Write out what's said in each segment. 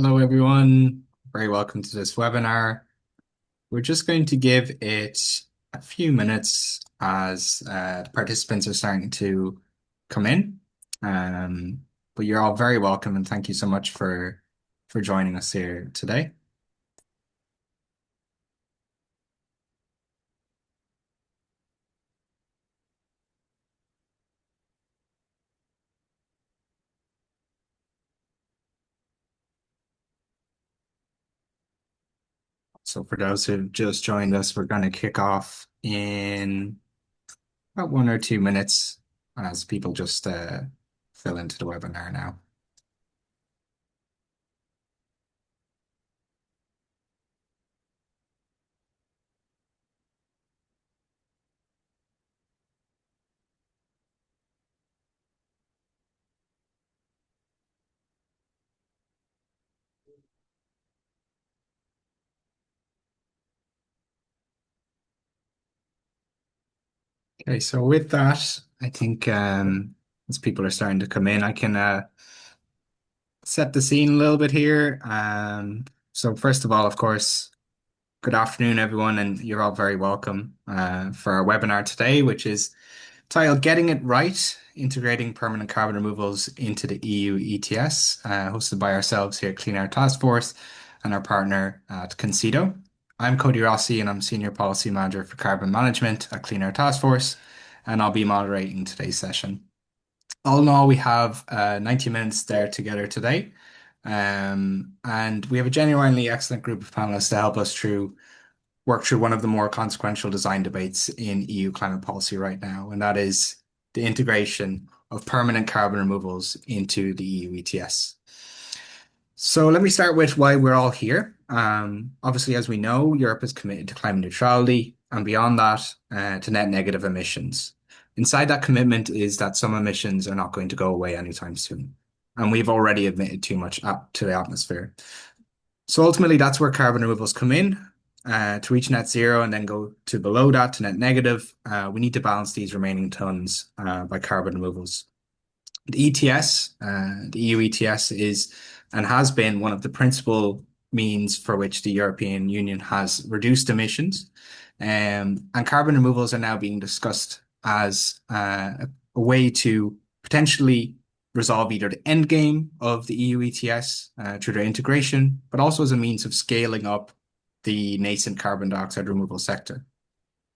Hello, everyone. Very welcome to this webinar. We're just going to give it a few minutes as participants are starting to come in. But you're all very welcome, and thank you so much for joining us here today. So for those who've just joined us, we're going to kick off in about 1 or 2 minutes as people just fill into the webinar now. Okay, so with that, I think as people are starting to come in, I can set the scene a little bit here. So first of all, of course, good afternoon, everyone, and you're all very welcome for our webinar today, which is titled "Getting It Right: Integrating Permanent Carbon Removals into the EU ETS," hosted by ourselves here at Clean Air Task Force and our partner at CONCITO. I'm Cody Rossi, and I'm Senior Policy Manager for Carbon Management at Clean Air Task Force, and I'll be moderating today's session. All in all, we have 90 minutes there together today. And we have a genuinely excellent group of panelists to help us work through one of the more consequential design debates in EU climate policy right now, and that is the integration of permanent carbon removals into the EU ETS. So let me start with why we're all here. Obviously, as we know, Europe is committed to climate neutrality and beyond that, to net negative emissions. Inside that commitment is that some emissions are not going to go away anytime soon. And we've already emitted too much up to the atmosphere. So ultimately, that's where carbon removals come in. To reach net zero and then go to below that to net negative, we need to balance these remaining tons by carbon removals. The ETS, the EU ETS, is and has been one of the principal means for which the European Union has reduced emissions. And carbon removals are now being discussed as a way to potentially resolve either the end game of the EU ETS through their integration, but also as a means of scaling up the nascent carbon dioxide removal sector.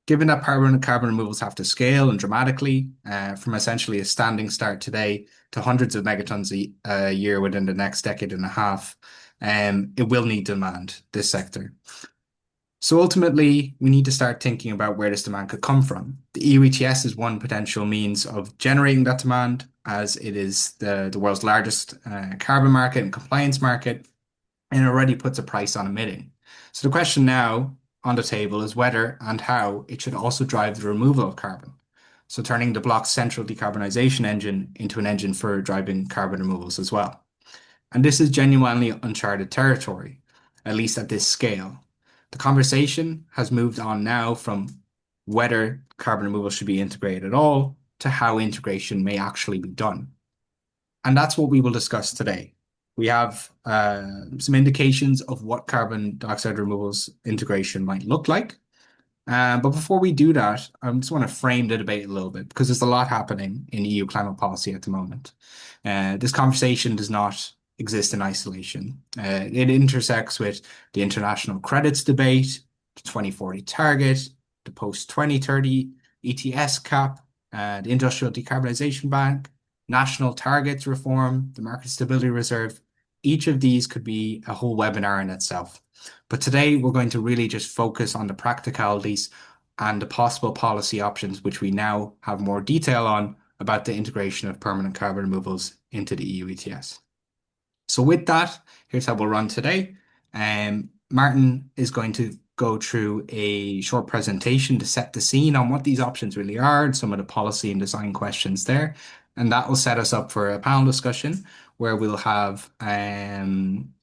Given that carbon removals have to scale and dramatically from essentially a standing start today to hundreds of megatons a year within the next decade and a half, it will need demand, this sector. So ultimately, we need to start thinking about where this demand could come from. The EU ETS is one potential means of generating that demand, as it is the world's largest carbon market and compliance market, and it already puts a price on emitting. So the question now on the table is whether and how it should also drive the removal of carbon. So turning the block's central decarbonization engine into an engine for driving carbon removals as well. And this is genuinely uncharted territory, at least at this scale. The conversation has moved on now from whether carbon removal should be integrated at all to how integration may actually be done. And that's what we will discuss today. We have some indications of what carbon dioxide removals integration might look like. But before we do that, I just want to frame the debate a little bit because there's a lot happening in EU climate policy at the moment. This conversation does not exist in isolation. It intersects with the international credits debate, the 2040 target, the post-2030 ETS cap, the Industrial Decarbonization Bank, national targets reform, the Market Stability Reserve. Each of these could be a whole webinar in itself. But today we're going to really just focus on the practicalities and the possible policy options, which we now have more detail on about the integration of permanent carbon removals into the EU ETS. So with that, here's how we'll run today. Martin is going to go through a short presentation to set the scene on what these options really are and some of the policy and design questions there. And that will set us up for a panel discussion where we'll have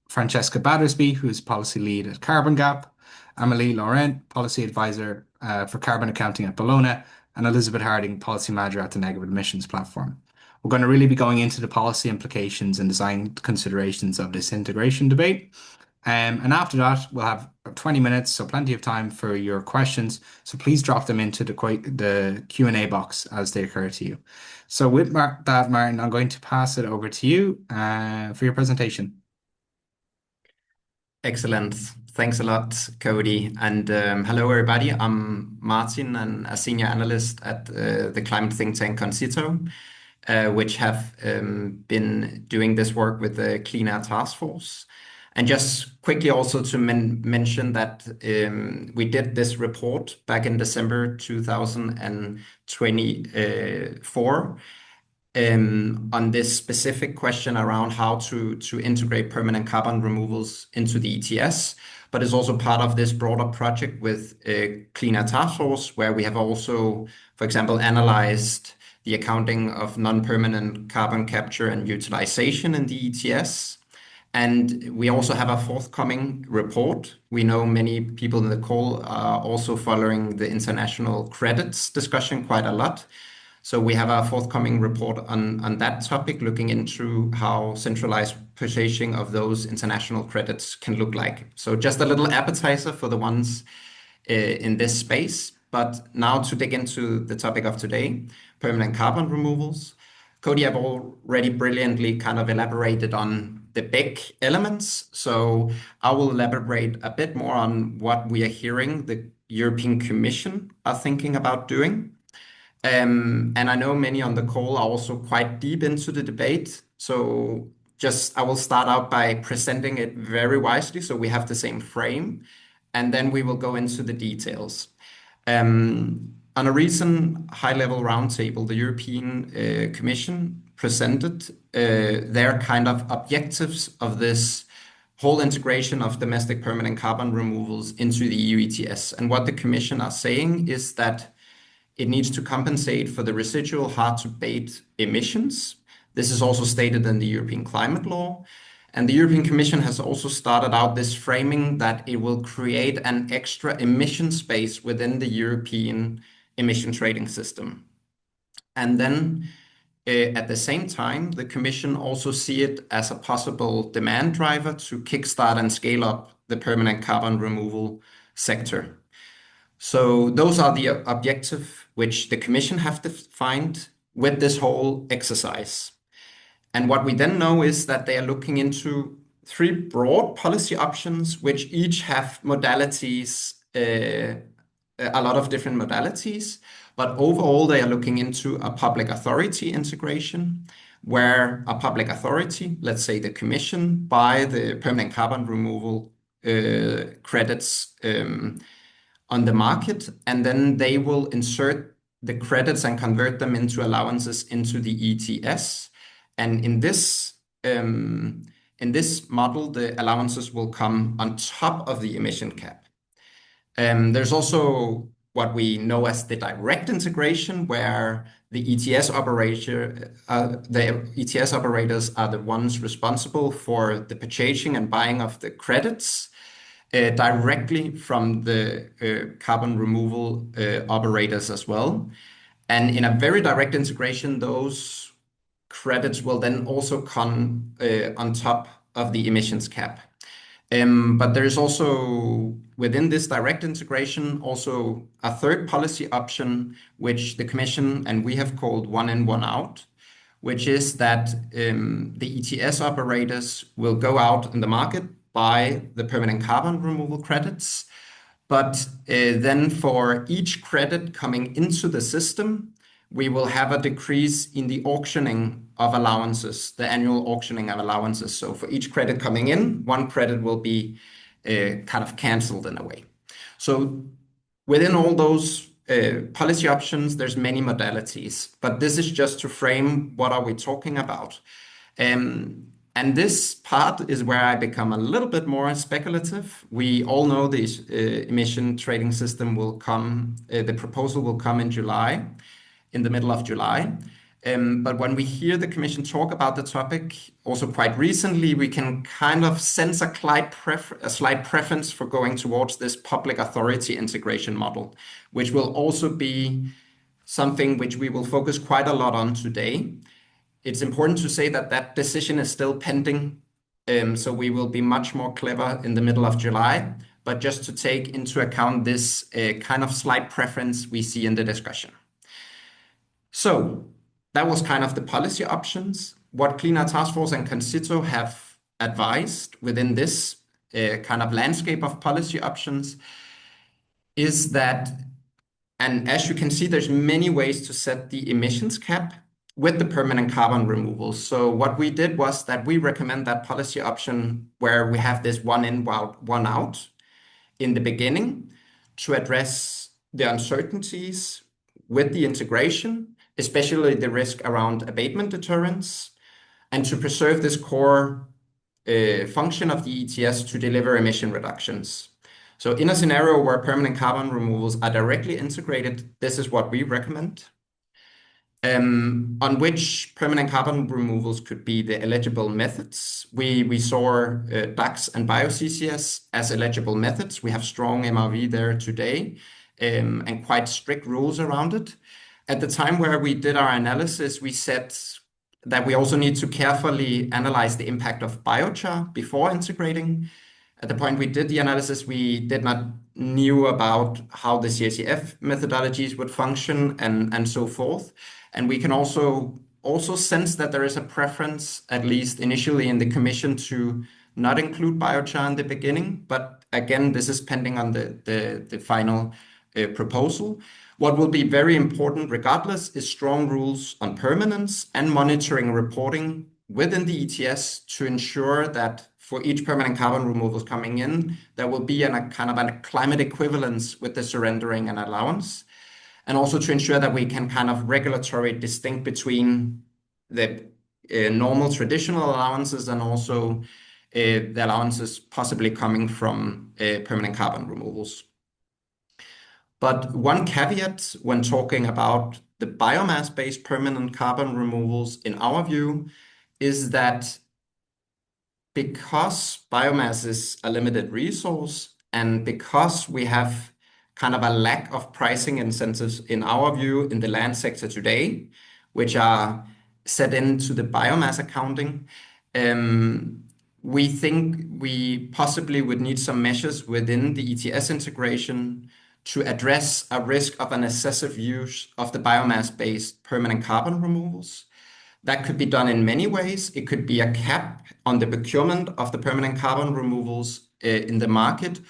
Francesca Battersby, who's policy lead at Carbon Gap, Amélie Laurent, policy advisor for carbon accounting at Bologna, and Elizabeth Harding, policy manager at the Negative Emissions Platform. We're going to really be going into the policy implications and design considerations of this integration debate. And after that, we'll have 20 minutes, so plenty of time for your questions. So please drop them into the Q&A box as they occur to you. So with that, Martin, I'm going to pass it over to you for your presentation. Excellent. Thanks a lot, Cody. And hello, everybody. I'm Martin, and a senior analyst at the climate think tank CONCITO, which have been doing this work with the Clean Air Task Force. And just quickly also to mention that we did this report back in December 2024 on this specific question around how to integrate permanent carbon removals into the ETS, but it's also part of this broader project with Clean Air Task Force, where we have also, for example, analyzed the accounting of non-permanent carbon capture and utilization in the ETS. And we also have a forthcoming report. We know many people in the call are also following the international credits discussion quite a lot. So we have a forthcoming report on that topic, looking into how centralized purchasing of those international credits can look like. So just a little appetizer for the ones in this space. But now to dig into the topic of today, permanent carbon removals. Cody have already brilliantly kind of elaborated on the big elements. So I will elaborate a bit more on what we are hearing the European Commission are thinking about doing. And I know many on the call are also quite deep into the debate. So I will start out by presenting it very wisely so we have the same frame, and then we will go into the details. On a recent high-level roundtable, the European Commission presented their kind of objectives of this whole integration of domestic permanent carbon removals into the EU ETS. And what the Commission are saying is that it needs to compensate for the residual hard-to-abate emissions. This is also stated in the European climate law. And the European Commission has also started out this framing that it will create an extra emission space within the European emission trading system. And then at the same time, the Commission also see it as a possible demand driver to kickstart and scale up the permanent carbon removal sector. So those are the objectives which the Commission have defined with this whole exercise. And what we then know is that they are looking into three broad policy options, which each have modalities, a lot of different modalities. But overall, they are looking into a public authority integration, where a public authority, let's say the Commission, buy the permanent carbon removal credits on the market, and then they will insert the credits and convert them into allowances into the ETS. And in this model, the allowances will come on top of the emission cap. There's also what we know as the direct integration, where the ETS operators are the ones responsible for the purchasing and buying of the credits directly from the carbon removal operators as well. And in a very direct integration, those credits will then also come on top of the emissions cap. But there's also, within this direct integration, also a third policy option, which the Commission and we have called one in, one out, which is that the ETS operators will go out in the market, buy the permanent carbon removal credits. But then for each credit coming into the system, we will have a decrease in the auctioning of allowances, the annual auctioning of allowances. So for each credit coming in, one credit will be kind of canceled in a way. So within all those policy options, there's many modalities, but this is just to frame what are we talking about. And this part is where I become a little bit more speculative. We all know the emission trading system will come, the proposal will come in July, in the middle of July. But when we hear the Commission talk about the topic, also quite recently, we can kind of sense a slight preference for going towards this public authority integration model, which will also be something which we will focus quite a lot on today. It's important to say that that decision is still pending. So we will be much more clever in the middle of July, but just to take into account this kind of slight preference we see in the discussion. So that was kind of the policy options. What Clean Air Task Force and CONCITO have advised within this kind of landscape of policy options is that, and as you can see, there's many ways to set the emissions cap with the permanent carbon removal. So what we did was that we recommend that policy option where we have this one in, one out in the beginning to address the uncertainties with the integration, especially the risk around abatement deterrence, and to preserve this core function of the ETS to deliver emission reductions. So in a scenario where permanent carbon removals are directly integrated, this is what we recommend. On which permanent carbon removals could be the eligible methods. We saw DACCS and BioCCS as eligible methods. We have strong MRV there today and quite strict rules around it. At the time where we did our analysis, we said that we also need to carefully analyze the impact of biochar before integrating. At the point we did the analysis, we did not knew about how the CACF methodologies would function and so forth. And we can also sense that there is a preference, at least initially in the commission, to not include biochar in the beginning. But again, this is pending on the final proposal. What will be very important regardless is strong rules on permanence and monitoring reporting within the ETS to ensure that for each permanent carbon removals coming in, there will be a kind of a climate equivalence with the surrendering and allowance. And also to ensure that we can kind of regulatory distinct between the normal traditional allowances and also the allowances possibly coming from permanent carbon removals. But one caveat when talking about the biomass-based permanent carbon removals, in our view, is that because biomass is a limited resource and because we have kind of a lack of pricing incentives in our view in the land sector today, which are set into the biomass accounting, we think we possibly would need some measures within the ETS integration to address a risk of an excessive use of the biomass-based permanent carbon removals. That could be done in many ways. It could be a cap on the procurement of the permanent carbon removals in the market,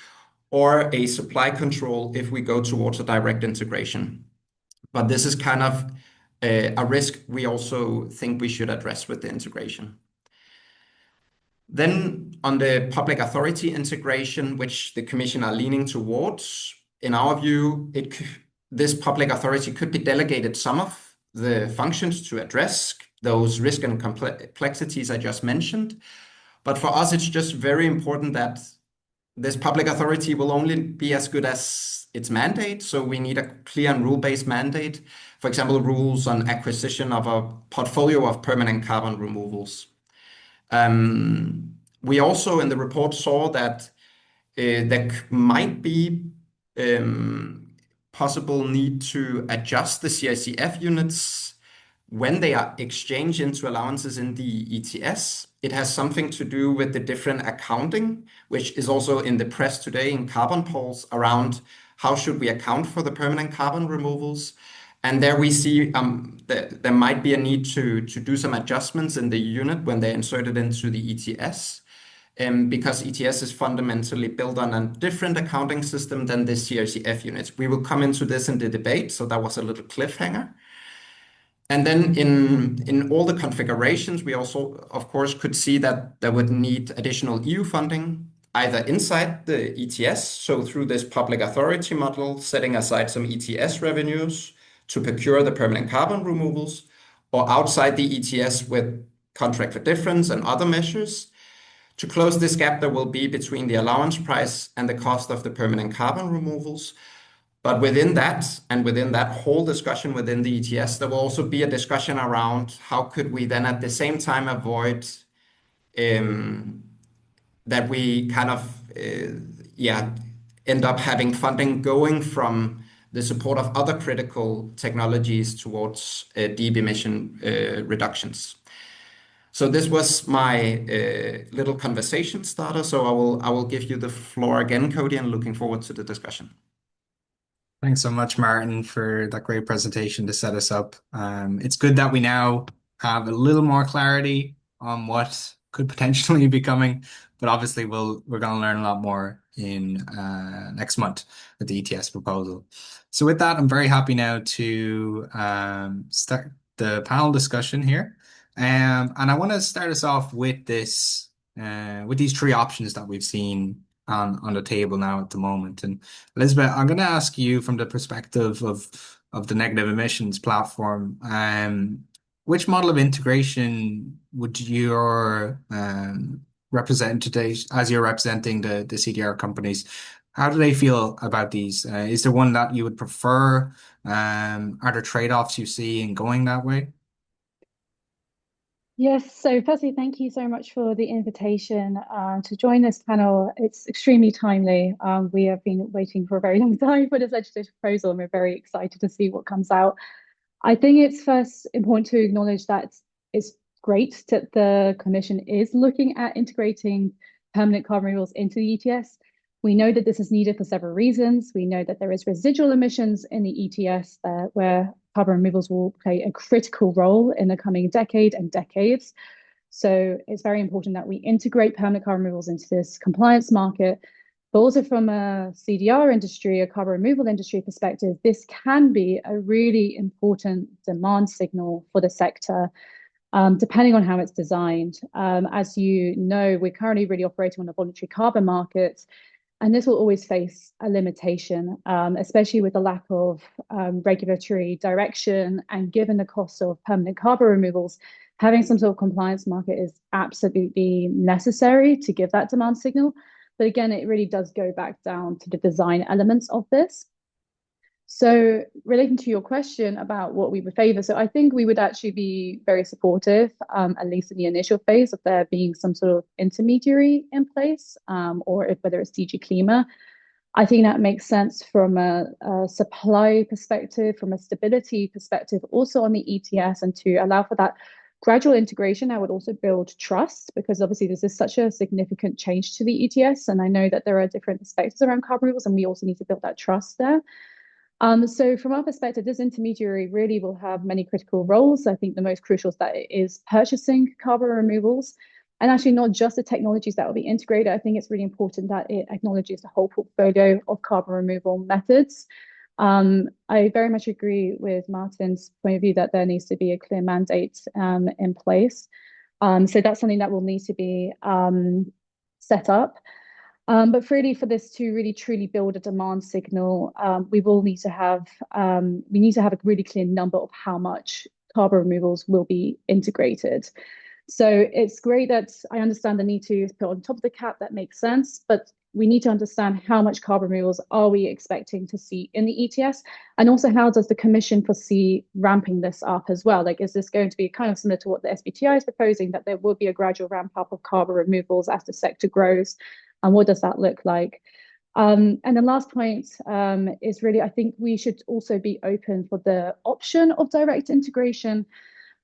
or a supply control if we go towards a direct integration. But this is kind of a risk we also think we should address with the integration. Then on the public authority integration, which the Commission are leaning towards, in our view, this public authority could be delegated some of the functions to address those risk and complexities I just mentioned. But for us, it's just very important that this public authority will only be as good as its mandate. So we need a clear and rule-based mandate. For example, rules on acquisition of a portfolio of permanent carbon removals. We also in the report saw that there might be possible need to adjust the CICF units when they are exchanged into allowances in the ETS. It has something to do with the different accounting, which is also in the press today in carbon polls around how should we account for the permanent carbon removals. And there we see that there might be a need to do some adjustments in the unit when they're inserted into the ETS. Because ETS is fundamentally built on a different accounting system than the CRCF units. We will come into this in the debate, so that was a little cliffhanger. And then in all the configurations, we also, of course, could see that there would need additional EU funding, either inside the ETS, so through this public authority model, setting aside some ETS revenues to procure the permanent carbon removals, or outside the ETS with contract for difference and other measures. To close this gap, there will be between the allowance price and the cost of the permanent carbon removals. But within that, and within that whole discussion within the ETS, there will also be a discussion around how could we then at the same time avoid that we kind of end up having funding going from the support of other critical technologies towards deep emission reductions. So this was my little conversation starter. So I will give you the floor again, Cody, and looking forward to the discussion. Thanks so much, Martin, for that great presentation to set us up. It's good that we now have a little more clarity on what could potentially be coming, but obviously we're going to learn a lot more in next month with the ETS proposal. So with that, I'm very happy now to start the panel discussion here. And I want to start us off with with these three options that we've seen on the table now at the moment. And Elizabeth, I'm going to ask you from the perspective of the negative emissions platform, which model of integration would your represent today, as you're representing the CDR companies, how do they feel about these? Is there one that you would prefer? Are there trade-offs you see in going that way? Yes, so firstly, thank you so much for the invitation to join this panel. It's extremely timely. We have been waiting for a very long time for this legislative proposal, and we're very excited to see what comes out. I think it's first important to acknowledge that it's great that the Commission is looking at integrating permanent carbon removals into the ETS. We know that this is needed for several reasons. We know that there is residual emissions in the ETS where carbon removals will play a critical role in the coming decade and decades. So it's very important that we integrate permanent carbon removals into this compliance market. But also from a CDR industry, a carbon removal industry perspective, this can be a really important demand signal for the sector, depending on how it's designed. As you know, we're currently really operating on a voluntary carbon market, and this will always face a limitation, especially with the lack of regulatory direction. And given the cost of permanent carbon removals, having some sort of compliance market is absolutely necessary to give that demand signal. But again, it really does go back down to the design elements of this. So relating to your question about what we would favor, so I think we would actually be very supportive, at least in the initial phase, of there being some sort of intermediary in place, or whether it's DG Klima. I think that makes sense from a supply perspective, from a stability perspective, also on the ETS, and to allow for that gradual integration. I would also build trust, because obviously this is such a significant change to the ETS. And I know that there are different perspectives around carbon removals, and we also need to build that trust there. So from our perspective, this intermediary really will have many critical roles. I think the most crucial is that it is purchasing carbon removals, and actually not just the technologies that will be integrated. I think it's really important that it acknowledges the whole portfolio of carbon removal methods. I very much agree with Martin's point of view that there needs to be a clear mandate in place. So that's something that will need to be set up. But really, for this to really truly build a demand signal, we need to have a really clear number of how much carbon removals will be integrated. So it's great that I understand the need to put on top of the cap. That makes sense, but we need to understand how much carbon removals are we expecting to see in the ETS, and also how does the Commission foresee ramping this up as well? Like, is this going to be kind of similar to what the SBTI is proposing, that there will be a gradual ramp up of carbon removals as the sector grows? And what does that look like? And the last point is really, I think we should also be open for the option of direct integration.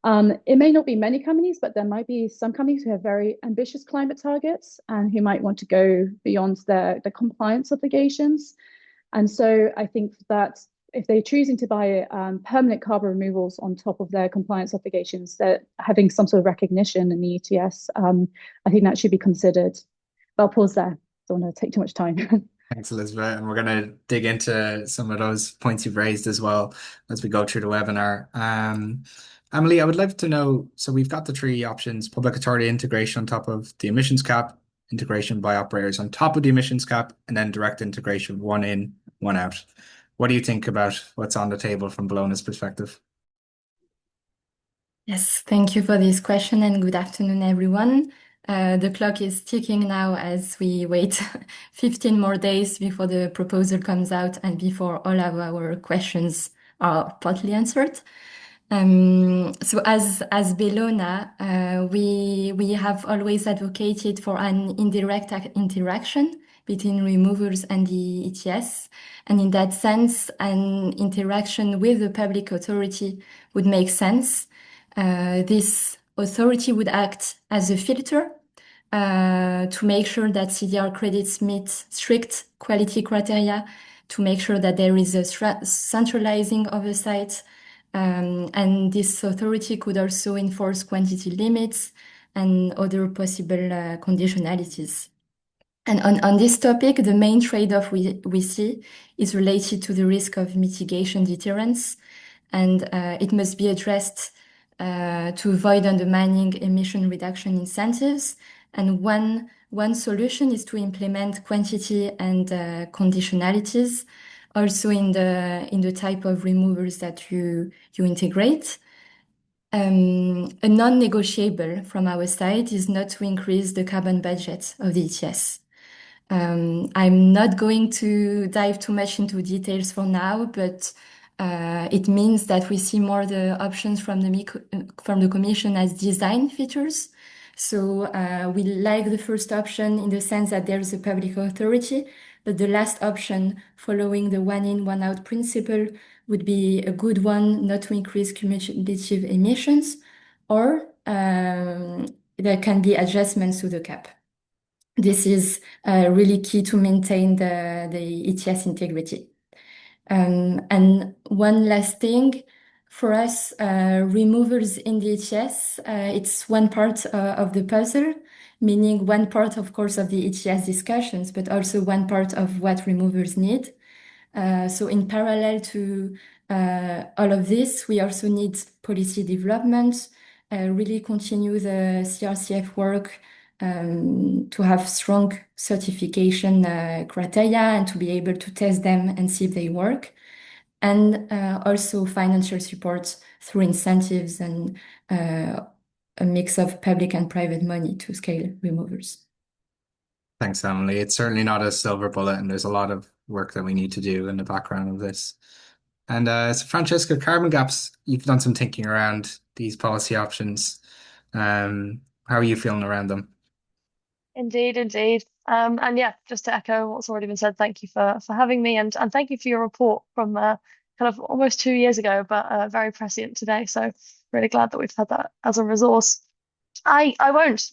It may not be many companies, but there might be some companies who have very ambitious climate targets and who might want to go beyond their compliance obligations. And so I think that if they're choosing to buy permanent carbon removals on top of their compliance obligations, that having some sort of recognition in the ETS, I think that should be considered. But I'll pause there. Don't want to take too much time. Thanks, Elizabeth. And we're going to dig into some of those points you've raised as well as we go through the webinar. Emily, I would love to know, so we've got the three options: public authority integration on top of the emissions cap, integration by operators on top of the emissions cap, and then direct integration, one in, one out. What do you think about what's on the table from Bologna's perspective? Yes, thank you for this question, and good afternoon, everyone. The clock is ticking now as we wait 15 more days before the proposal comes out and before all of our questions are partly answered. So as Bellona, we have always advocated for an indirect interaction between removers and the ETS. And in that sense, an interaction with the public authority would make sense. This authority would act as a filter to make sure that CDR credits meet strict quality criteria, to make sure that there is a centralizing oversight. And this authority could also enforce quantity limits and other possible conditionalities. And on this topic, the main trade-off we see is related to the risk of mitigation deterrence, and it must be addressed to avoid undermining emission reduction incentives. And one solution is to implement quantity and conditionalities also in the type of removers that you integrate. A non-negotiable from our side is not to increase the carbon budget of the ETS. I'm not going to dive too much into details for now, but it means that we see more the options from the Commission as design features. So we like the first option in the sense that there is a public authority, but the last option, following the one in, one out principle, would be a good one, not to increase cumulative emissions, or there can be adjustments to the cap. This is really key to maintain the ETS integrity. And one last thing, for us, removers in the ETS, it's one part of the puzzle, meaning one part, of course, of the ETS discussions, but also one part of what removers need. So in parallel to all of this, we also need policy development, really continue the CRCF work, to have strong certification criteria and to be able to test them and see if they work. And also financial support through incentives and a mix of public and private money to scale removers. Thanks, Emily. It's certainly not a silver bullet, and there's a lot of work that we need to do in the background of this. And so Francesca, carbon gaps, you've done some thinking around these policy options. How are you feeling around them? Indeed, indeed. And yeah, just to echo what's already been said, thank you for having me, and thank you for your report from kind of almost 2 years ago, but very prescient today. So really glad that we've had that as a resource. I won't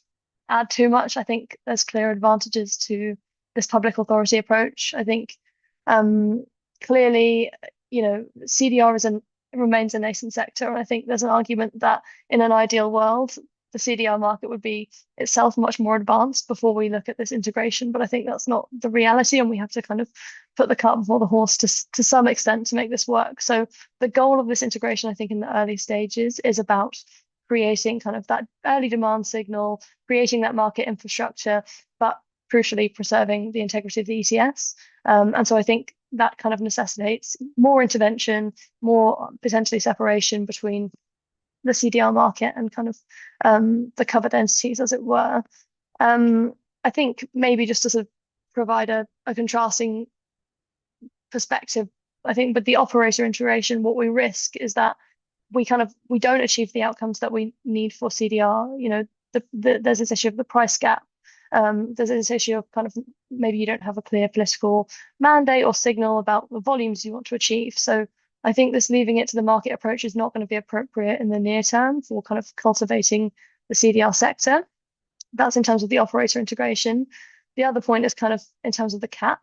add too much. I think there's clear advantages to this public authority approach. I think clearly, CDR remains a nascent sector, and I think there's an argument that in an ideal world, the CDR market would be itself much more advanced before we look at this integration. But I think that's not the reality, and we have to kind of put the cart before the horse to some extent to make this work. So the goal of this integration, I think, in the early stages is about creating kind of that early demand signal, creating that market infrastructure, but crucially preserving the integrity of the ETS. And so I think that kind of necessitates more intervention, more potentially separation between the CDR market and kind of the covered entities, as it were. I think maybe just to sort of provide a contrasting perspective, I think with the operator integration, what we risk is that we don't achieve the outcomes that we need for CDR. There's this issue of the price gap. There's this issue of kind of maybe you don't have a clear political mandate or signal about the volumes you want to achieve. So I think this leaving it to the market approach is not going to be appropriate in the near term for kind of cultivating the CDR sector. That's in terms of the operator integration. The other point is kind of in terms of the cap.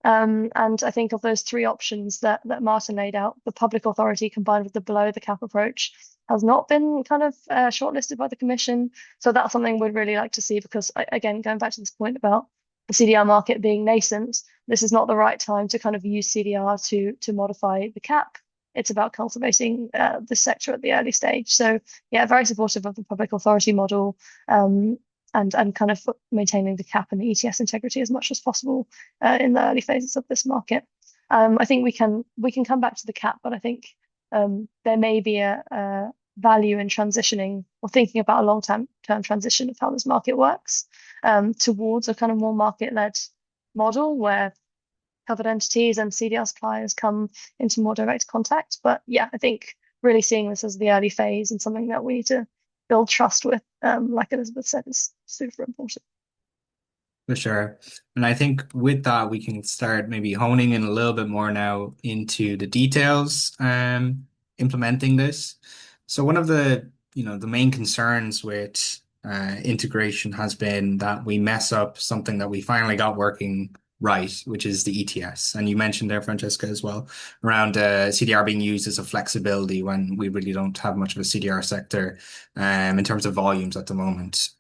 And I think of those three options that Martin laid out, the public authority combined with the below the cap approach has not been kind of shortlisted by the Commission. So that's something we'd really like to see, because again, going back to this point about the CDR market being nascent, this is not the right time to kind of use CDR to modify the cap. It's about cultivating the sector at the early stage. So yeah, very supportive of the public authority model, and kind of maintaining the cap and the ETS integrity as much as possible in the early phases of this market. I think we can come back to the cap, but I think there may be a value in transitioning or thinking about a long-term transition of how this market works towards a kind of more market-led model where covered entities and CDR suppliers come into more direct contact. But yeah, I think really seeing this as the early phase and something that we need to build trust with, like Elizabeth said, is super important. For sure. And I think with that, we can start maybe honing in a little bit more now into the details, implementing this. So one of the the main concerns with integration has been that we mess up something that we finally got working right, which is the ETS. And you mentioned there, Francesca, as well, around CDR being used as a flexibility when we really don't have much of a CDR sector in terms of volumes at the moment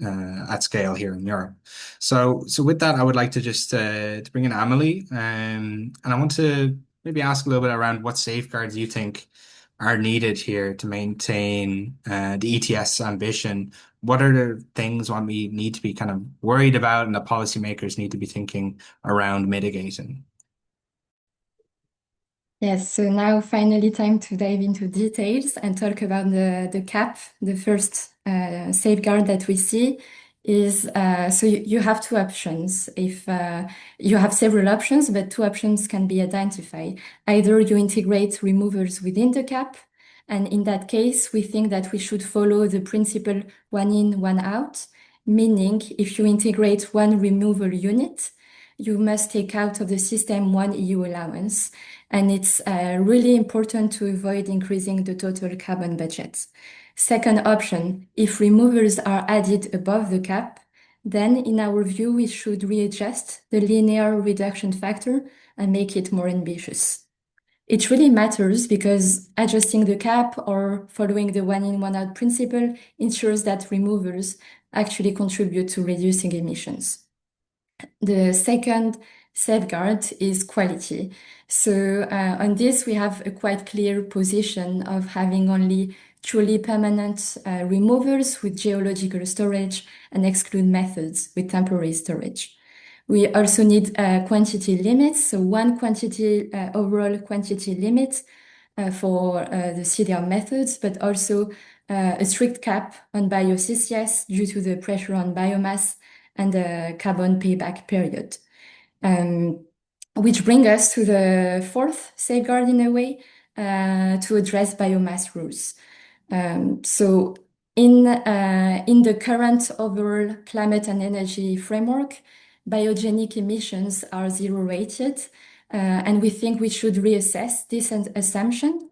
at scale here in Europe. So with that, I would like to just to bring in Amelie, and I want to maybe ask a little bit around what safeguards you think are needed here to maintain the ETS ambition. What are the things when we need to be kind of worried about and the policymakers need to be thinking around mitigating? Yes, so now finally time to dive into details and talk about the cap. The first safeguard that we see is so you have two options. If you have several options, but two options can be identified. Either you integrate removers within the cap, and in that case, we think that we should follow the principle one in, one out, meaning if you integrate one removal unit, you must take out of the system one EU allowance. And it's really important to avoid increasing the total carbon budget. Second option, if removers are added above the cap, then in our view, we should readjust the linear reduction factor and make it more ambitious. It really matters because adjusting the cap or following the one in, one out principle ensures that removers actually contribute to reducing emissions. The second safeguard is quality. So on this, we have a quite clear position of having only truly permanent removers with geological storage and exclude methods with temporary storage. We also need quantity limits, so one quantity overall quantity limit for the CDR methods, but also a strict cap on BioCCS due to the pressure on biomass and the carbon payback period. Which brings us to the fourth safeguard in a way to address biomass rules. So in the current overall climate and energy framework, biogenic emissions are zero rated, and we think we should reassess this assumption.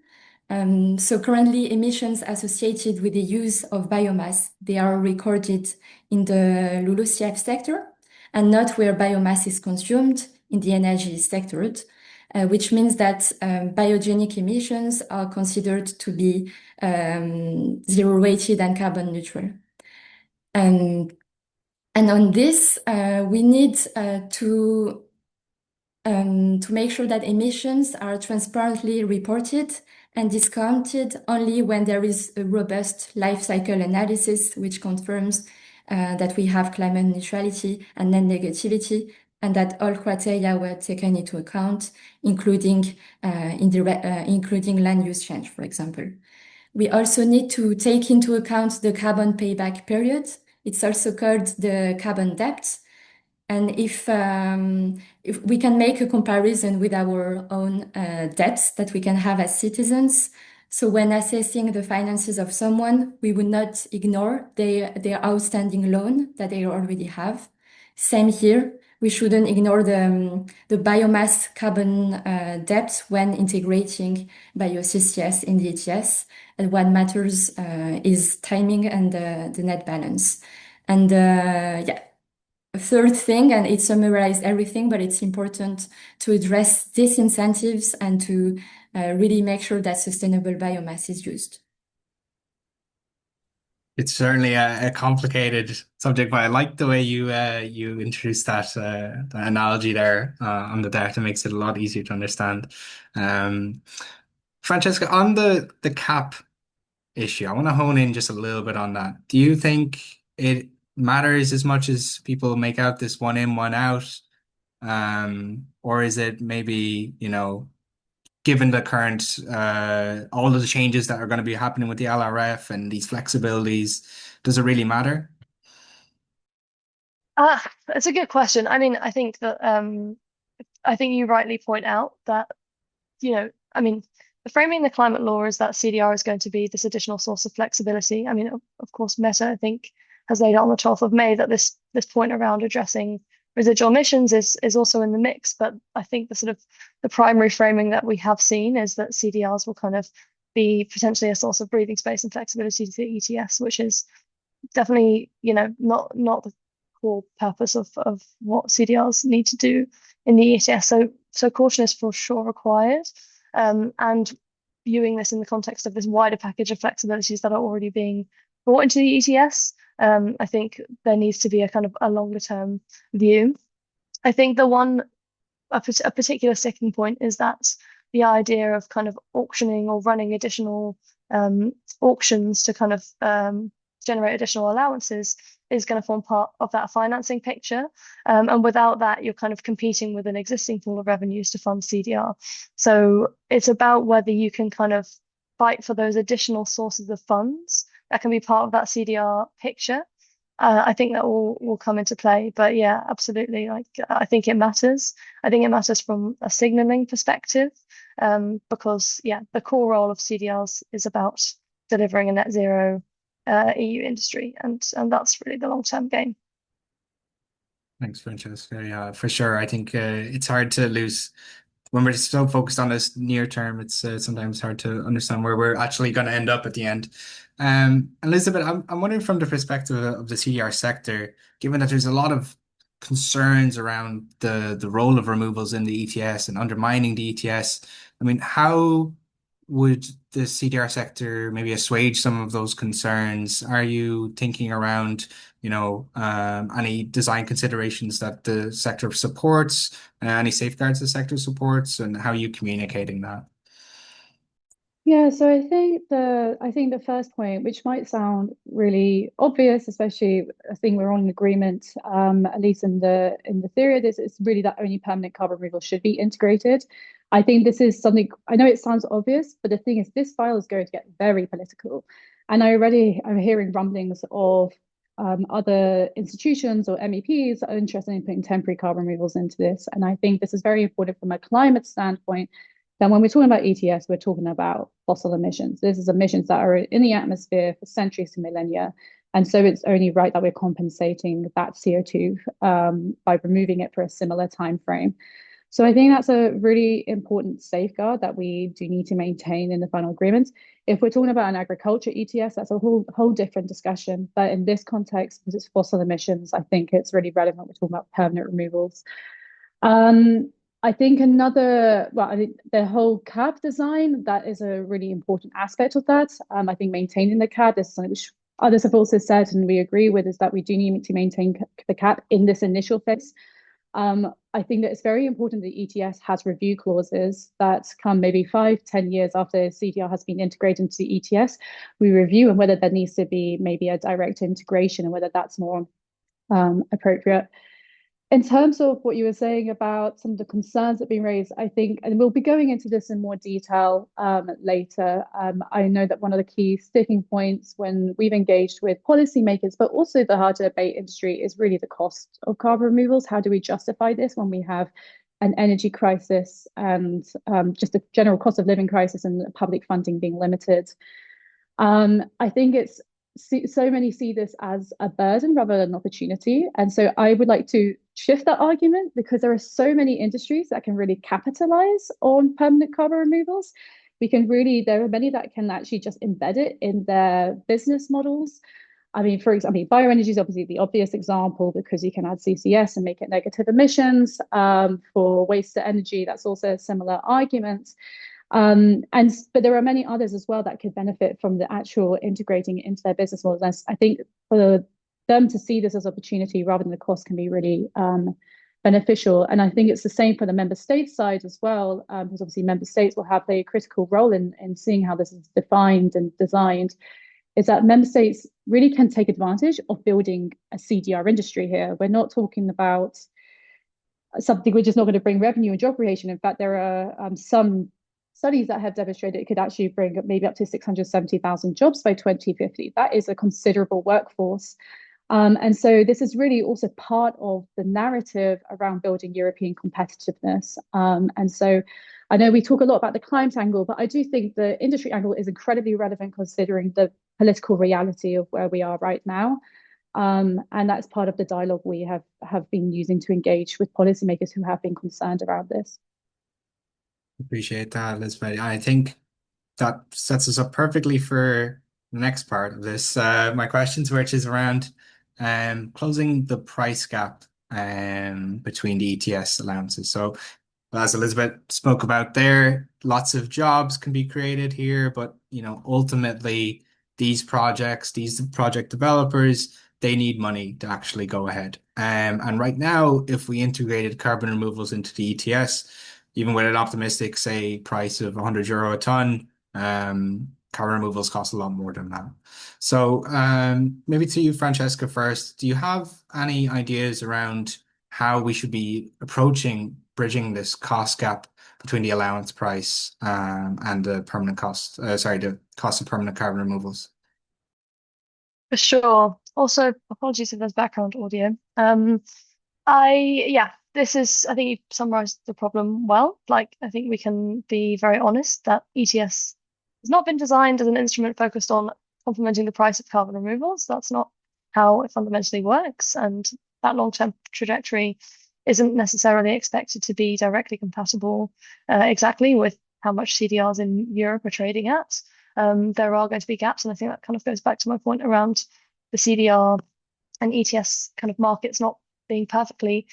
So currently emissions associated with the use of biomass, they are recorded in the LULUCF sector and not where biomass is consumed in the energy sector, which means that biogenic emissions are considered to be zero rated and carbon neutral. And on this, we need to make sure that emissions are transparently reported and discounted only when there is a robust life cycle analysis, which confirms that we have climate neutrality and net negativity, and that all criteria were taken into account, including land use change, for example. We also need to take into account the carbon payback period. It's also called the carbon debt. And if we can make a comparison with our own debts that we can have as citizens, so when assessing the finances of someone, we would not ignore their outstanding loan that they already have. Same here, we shouldn't ignore the biomass carbon debt when integrating BioCCS in the ETS. And what matters is timing and the net balance. And yeah. A third thing, and it summarized everything, but it's important to address disincentives and to really make sure that sustainable biomass is used. It's certainly a complicated subject, but I like the way you introduced that analogy there on the debt. It makes it a lot easier to understand. Francesca, on the cap issue, I want to hone in just a little bit on that. Do you think it matters as much as people make out this one in, one out? Or is it maybe, given the current, all of the changes that are going to be happening with the LRF and these flexibilities, does it really matter? It's a good question. I mean, I think that I think you rightly point out that, the framing the climate law is that CDR is going to be this additional source of flexibility. I mean, of course, Meta, I think, has laid out on the 12th of May that this point around addressing residual emissions is also in the mix. But I think the primary framing that we have seen is that CDRs will kind of be potentially a source of breathing space and flexibility to the ETS, which is definitely, not the core purpose of what CDRs need to do in the ETS. So caution is for sure required. And viewing this in the context of this wider package of flexibilities that are already being brought into the ETS, I think there needs to be a kind of a longer term view. I think a particular sticking point is that the idea of kind of auctioning or running additional auctions to kind of generate additional allowances is going to form part of that financing picture. And without that, you're kind of competing with an existing pool of revenues to fund CDR. So it's about whether you can kind of fight for those additional sources of funds that can be part of that CDR picture. I think that will come into play. But yeah, absolutely. I think it matters. I think it matters from a signaling perspective, because the core role of CDRs is about delivering a net zero EU industry, and that's really the long-term game. Thanks, Francesca. Yeah, for sure. I think it's hard to lose when we're so focused on this near term. It's sometimes hard to understand where we're actually going to end up at the end. Elizabeth, I'm wondering from the perspective of the CDR sector, given that there's a lot of concerns around the role of removals in the ETS and undermining the ETS. I mean, how would the CDR sector maybe assuage some of those concerns? Are you thinking around, any design considerations that the sector supports, any safeguards the sector supports, and how are you communicating that? Yeah, so I think the first point, which might sound really obvious, especially I think we're all in agreement, at least in the theory of this, it's really that only permanent carbon removal should be integrated. I think this is something I know it sounds obvious, but the thing is this file is going to get very political. And I'm hearing rumblings of other institutions or MEPs that are interested in putting temporary carbon removals into this. And I think this is very important from a climate standpoint. Then when we're talking about ETS, we're talking about fossil emissions. This is emissions that are in the atmosphere for centuries to millennia. And so it's only right that we're compensating that CO2 by removing it for a similar time frame. So I think that's a really important safeguard that we do need to maintain in the final agreement. If we're talking about an agriculture ETS, that's a whole different discussion. But in this context, because it's fossil emissions, I think it's really relevant. We're talking about permanent removals. I think I think the whole cab design, that is a really important aspect of that. I think maintaining the cab, this is something which others have also said and we agree with, is that we do need to maintain the cab in this initial phase. I think that it's very important that ETS has review clauses that come maybe 5-10 years after CDR has been integrated into the ETS. We review and whether there needs to be maybe a direct integration and whether that's more appropriate. In terms of what you were saying about some of the concerns that have been raised, I think, and we'll be going into this in more detail later. I know that one of the key sticking points when we've engaged with policymakers, but also the hard to abate industry, is really the cost of carbon removals. How do we justify this when we have an energy crisis and just a general cost of living crisis and public funding being limited? I think so many see this as a burden rather than an opportunity. And so I would like to shift that argument, because there are so many industries that can really capitalize on permanent carbon removals. There are many that can actually just embed it in their business models. I mean, for example, bioenergy is obviously the obvious example, because you can add CCS and make it negative emissions. For waste to energy, that's also a similar argument. But there are many others as well that could benefit from the actual integrating it into their business models. I think for them to see this as opportunity rather than the cost can be really beneficial. And I think it's the same for the member states side as well, because obviously member states will have a critical role in seeing how this is defined and designed. Is that member states really can take advantage of building a CDR industry here. We're not talking about something which is not going to bring revenue and job creation. In fact, there are some studies that have demonstrated it could actually bring maybe up to 670,000 jobs by 2050. That is a considerable workforce. And so this is really also part of the narrative around building European competitiveness. And so I know we talk a lot about the climate angle, but I do think the industry angle is incredibly relevant considering the political reality of where we are right now. And that's part of the dialogue we have been using to engage with policymakers who have been concerned around this. Appreciate that, Elizabeth. I think that sets us up perfectly for the next part of this, my questions, which is around closing the price gap between the ETS allowances. So, as Elizabeth spoke about there, lots of jobs can be created here, but ultimately these project developers, they need money to actually go ahead. And right now, if we integrated carbon removals into the ETS, even with an optimistic, say, price of €100 a ton, carbon removals cost a lot more than that. So maybe to you, Francesca, first, do you have any ideas around how we should be approaching bridging this cost gap between the allowance price and the permanent cost, the cost of permanent carbon removals? For sure. Also, apologies if there's background audio. Yeah, I think you summarized the problem well. Like, I think we can be very honest that ETS has not been designed as an instrument focused on complementing the price of carbon removals. That's not how it fundamentally works. And that long-term trajectory isn't necessarily expected to be directly compatible exactly with how much CDRs in Europe are trading at. There are going to be gaps, and I think that kind of goes back to my point around the CDR and ETS kind of markets not being perfectly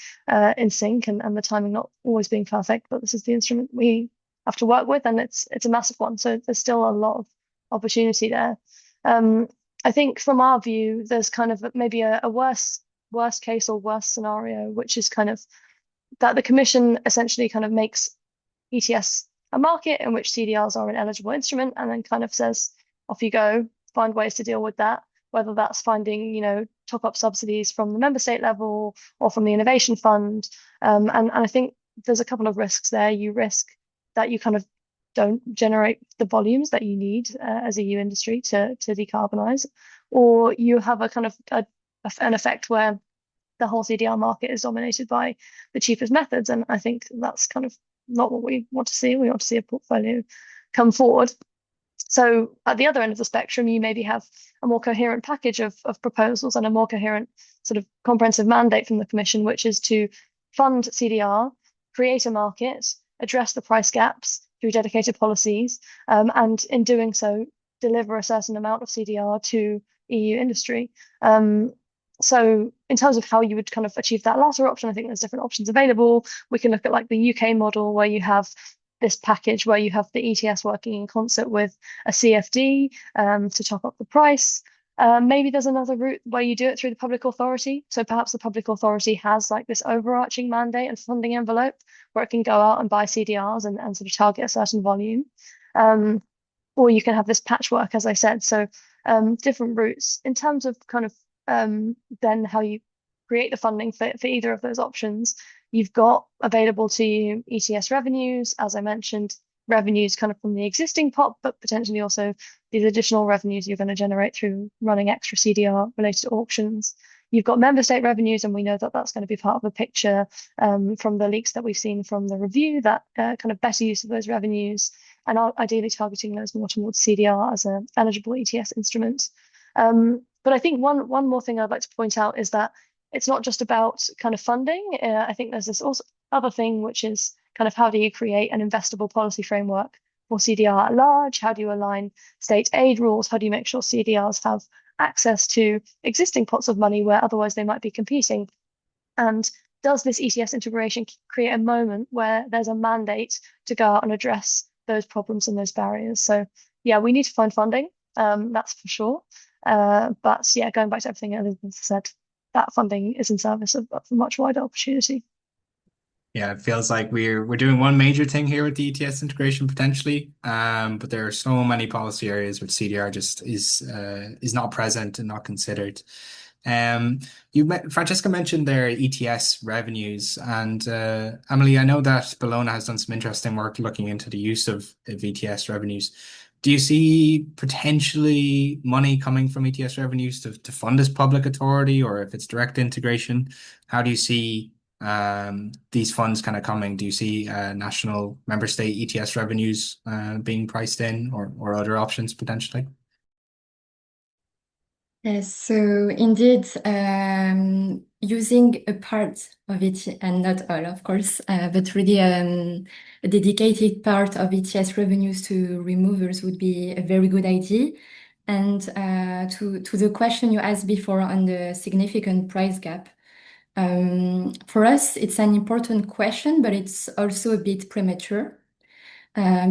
in sync and the timing not always being perfect. But this is the instrument we have to work with, and it's a massive one. So there's still a lot of opportunity there. I think from our view, there's kind of maybe a worst case or worst scenario, which is kind of that the Commission essentially kind of makes ETS a market in which CDRs are an eligible instrument, and then kind of says, off you go, find ways to deal with that, whether that's finding, top-up subsidies from the member state level or from the innovation fund. And I think there's a couple of risks there. You risk that you kind of don't generate the volumes that you need as a EU industry to decarbonize, or you have a kind of an effect where the whole CDR market is dominated by the cheapest methods. And I think that's kind of not what we want to see. We want to see a portfolio come forward. So at the other end of the spectrum, you maybe have a more coherent package of proposals and a more coherent sort of comprehensive mandate from the Commission, which is to fund CDR, create a market, address the price gaps through dedicated policies, and in doing so, deliver a certain amount of CDR to EU industry. So in terms of how you would kind of achieve that latter option, I think there's different options available. We can look at like the UK model where you have this package where you have the ETS working in concert with a CFD to top up the price. Maybe there's another route where you do it through the public authority. So perhaps the public authority has like this overarching mandate and funding envelope where it can go out and buy CDRs and sort of target a certain volume. Or you can have this patchwork, as I said. So different routes. In terms of kind of then how you create the funding for either of those options, you've got available to you ETS revenues, as I mentioned, revenues kind of from the existing pot, but potentially also these additional revenues you're going to generate through running extra CDR related auctions. You've got member state revenues, and we know that that's going to be part of the picture from the leaks that we've seen from the review, that kind of better use of those revenues, and ideally targeting those more towards CDR as an eligible ETS instrument. But I think one more thing I'd like to point out is that it's not just about kind of funding. I think there's this also other thing, which is kind of how do you create an investable policy framework for CDR at large? How do you align state aid rules? How do you make sure CDRs have access to existing pots of money where otherwise they might be competing? And does this ETS integration create a moment where there's a mandate to go out and address those problems and those barriers? So yeah, we need to find funding, that's for sure. But yeah, going back to everything Elizabeth said, that funding is in service of a much wider opportunity. Yeah, it feels like we're doing one major thing here with the ETS integration potentially, but there are so many policy areas which CDR just is not present and not considered. Francesca mentioned their ETS revenues, and Emily, I know that Bologna has done some interesting work looking into the use of ETS revenues. Do you see potentially money coming from ETS revenues to fund this public authority, or if it's direct integration, how do you see these funds kind of coming? Do you see national member state ETS revenues being priced in, or other options potentially? Yes, so indeed, using a part of it, and not all, of course, but really a dedicated part of ETS revenues to removers would be a very good idea. And to the question you asked before on the significant price gap, for us, it's an important question, but it's also a bit premature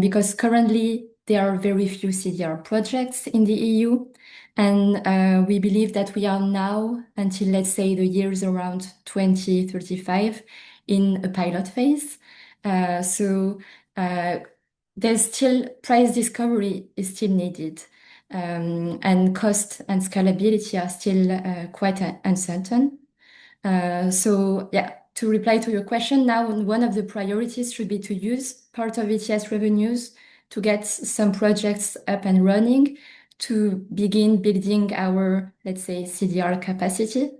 because currently there are very few CDR projects in the EU. And we believe that we are now, until let's say the years around 2035, in a pilot phase. So there's still price discovery is still needed. And cost and scalability are still quite uncertain. So yeah, to reply to your question, now one of the priorities should be to use part of ETS revenues to get some projects up and running to begin building our, let's say, CDR capacity,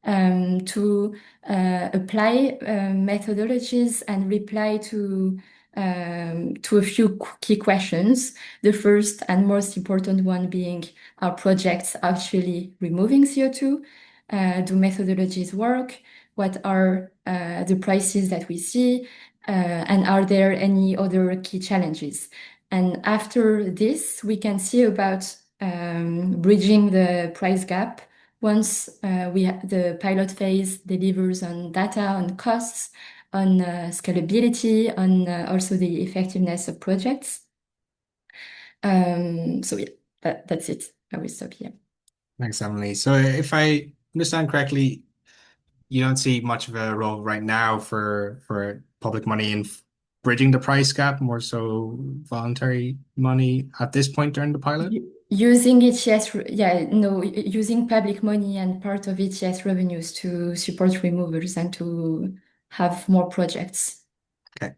to apply methodologies and reply to a few key questions. The first and most important one being, are projects actually removing CO2? Do methodologies work? What are the prices that we see? And are there any other key challenges? And after this, we can see about bridging the price gap once the pilot phase delivers on data, on costs, on scalability, on also the effectiveness of projects. So yeah, that's it. I will stop here. Thanks, Emily. So if I understand correctly, you don't see much of a role right now for public money in bridging the price gap, more so voluntary money at this point during the pilot? Using ETS, using public money and part of ETS revenues to support removers and to have more projects. Okay.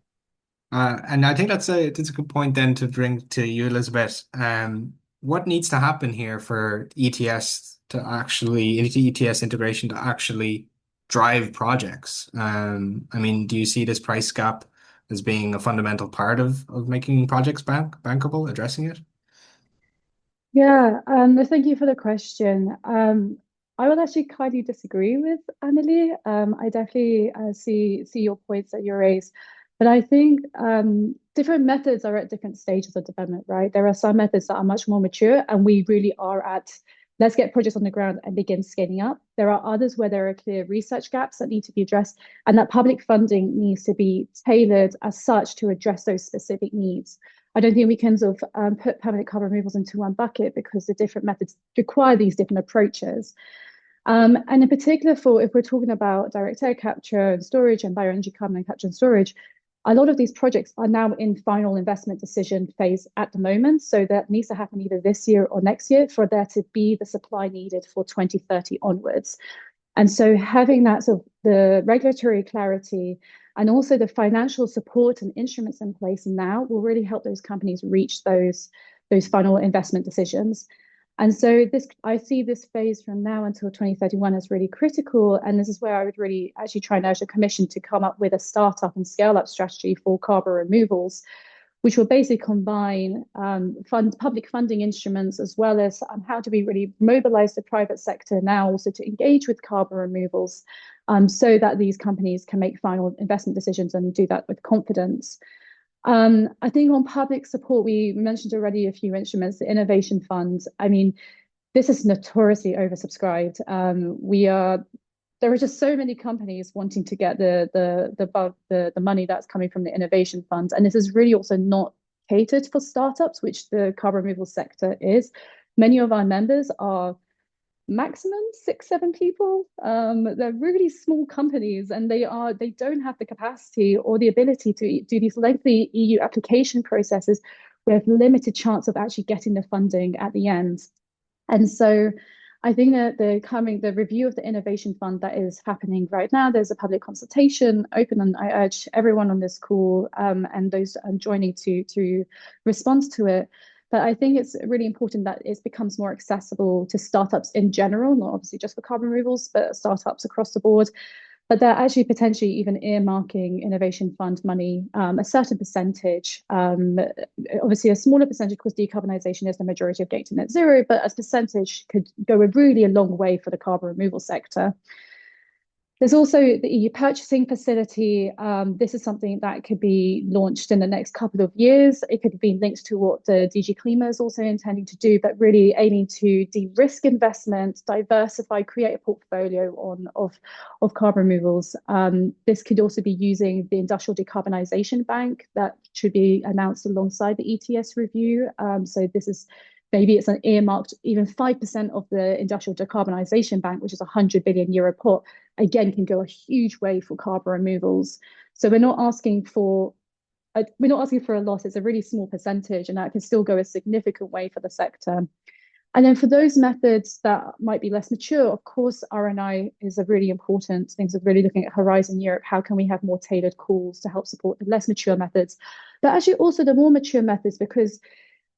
And I think that's a good point then to bring to you, Elizabeth. What needs to happen here for ETS to actually, ETS integration to actually drive projects? I mean, do you see this price gap as being a fundamental part of making projects bankable, addressing it? Yeah, thank you for the question. I would actually kind of disagree with Emily. I definitely see your points that you raise, but I think different methods are at different stages of development, right? There are some methods that are much more mature, and we really are at let's get projects on the ground and begin scaling up. There are others where there are clear research gaps that need to be addressed, and that public funding needs to be tailored as such to address those specific needs. I don't think we can sort of put permanent carbon removals into one bucket because the different methods require these different approaches. And in particular, if we're talking about direct air capture and storage and bioenergy carbon capture and storage, a lot of these projects are now in final investment decision phase at the moment. So that needs to happen either this year or next year for there to be the supply needed for 2030 onwards. And so having that sort of the regulatory clarity and also the financial support and instruments in place now will really help those companies reach those final investment decisions. And so I see this phase from now until 2031 as really critical. And this is where I would really actually try and urge the Commission to come up with a startup and scale up strategy for carbon removals, which will basically combine public funding instruments as well as how do we really mobilize the private sector now also to engage with carbon removals so that these companies can make final investment decisions and do that with confidence. I think on public support, we mentioned already a few instruments, the Innovation Fund. I mean, this is notoriously oversubscribed. There are just so many companies wanting to get the money that's coming from the Innovation Fund, and this is really also not catered for startups, which the carbon removal sector is. Many of our members are maximum 6-7 people. They're really small companies, and they don't have the capacity or the ability to do these lengthy EU application processes with limited chance of actually getting the funding at the end. And so I think that the review of the Innovation Fund that is happening right now, there's a public consultation open, and I urge everyone on this call and those joining to respond to it. But I think it's really important that it becomes more accessible to startups in general, not obviously just for carbon removals, but startups across the board. But they're actually potentially even earmarking Innovation Fund money, a certain percentage, obviously a smaller percentage because decarbonisation is the majority of getting to net zero, but as percentage could go really a long way for the carbon removal sector. There's also the EU purchasing facility. This is something that could be launched in the next couple of years. It could be linked to what the DG Klima is also intending to do, but really aiming to de-risk investment, diversify, create a portfolio of carbon removals. This could also be using the Industrial Decarbonisation Bank that should be announced alongside the ETS review. So this is maybe it's an earmarked even 5% of the Industrial Decarbonisation Bank, which is a €100 billion pot, again, can go a huge way for carbon removals. So we're not asking for a lot. It's a really small percentage, and that can still go a significant way for the sector. And then for those methods that might be less mature, of course, RNI is a really important thing. So really looking at Horizon Europe, how can we have more tailored calls to help support the less mature methods, but actually also the more mature methods, because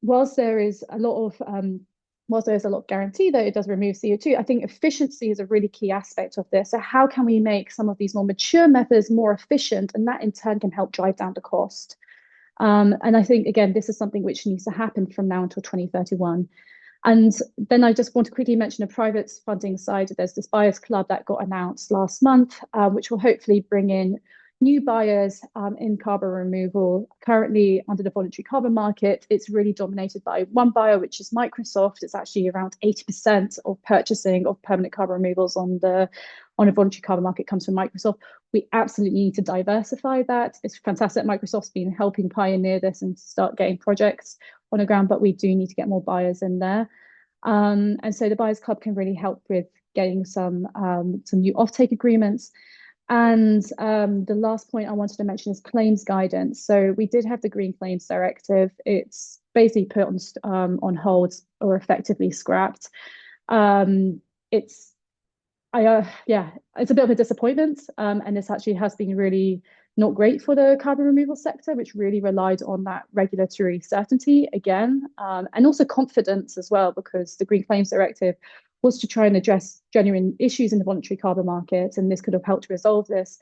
whilst there's a lot guaranteed that it does remove CO2, I think efficiency is a really key aspect of this. So how can we make some of these more mature methods more efficient? And that in turn can help drive down the cost. And I think, again, this is something which needs to happen from now until 2031. And then I just want to quickly mention a private funding side. There's this buyers club that got announced last month, which will hopefully bring in new buyers in carbon removal. Currently, under the voluntary carbon market, it's really dominated by one buyer, which is Microsoft. It's actually around 80% of purchasing of permanent carbon removals on a voluntary carbon market comes from Microsoft. We absolutely need to diversify that. It's fantastic Microsoft's been helping pioneer this and start getting projects on the ground, but we do need to get more buyers in there. And so the Buyers Club can really help with getting some new offtake agreements. And the last point I wanted to mention is claims guidance. So we did have the Green Claims Directive. It's basically put on hold or effectively scrapped. It's a bit of a disappointment, and this actually has been really not great for the carbon removal sector, which really relied on that regulatory certainty again, and also confidence as well, because the Green Claims Directive was to try and address genuine issues in the voluntary carbon market, and this could have helped to resolve this.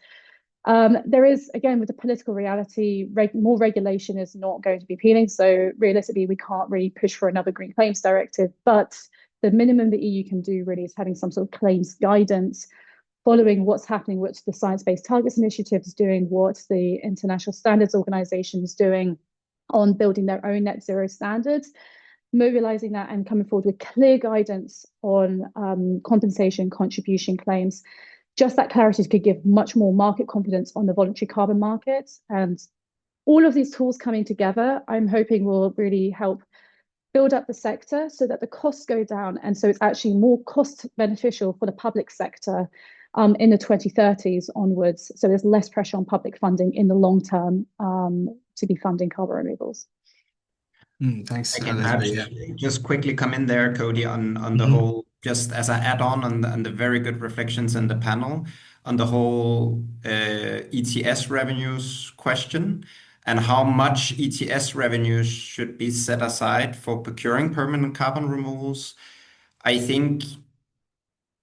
There is, again, with the political reality, more regulation is not going to be appealing. So realistically, we can't really push for another Green Claims Directive, but the minimum the EU can do really is having some sort of claims guidance, following what's happening, what the Science Based Targets Initiative is doing, what the International Standards Organization is doing on building their own net zero standards, mobilizing that and coming forward with clear guidance on compensation contribution claims. Just that clarity could give much more market confidence on the voluntary carbon market. And all of these tools coming together, I'm hoping will really help build up the sector so that the costs go down. And so it's actually more cost beneficial for the public sector in the 2030s onwards. So there's less pressure on public funding in the long term to be funding carbon removals. Thanks, I can Elizabeth. perhaps just quickly come in there, Cody, on the whole, just as an add-on on the very good reflections in the panel, on the whole ETS revenues question, and how much ETS revenues should be set aside for procuring permanent carbon removals. I think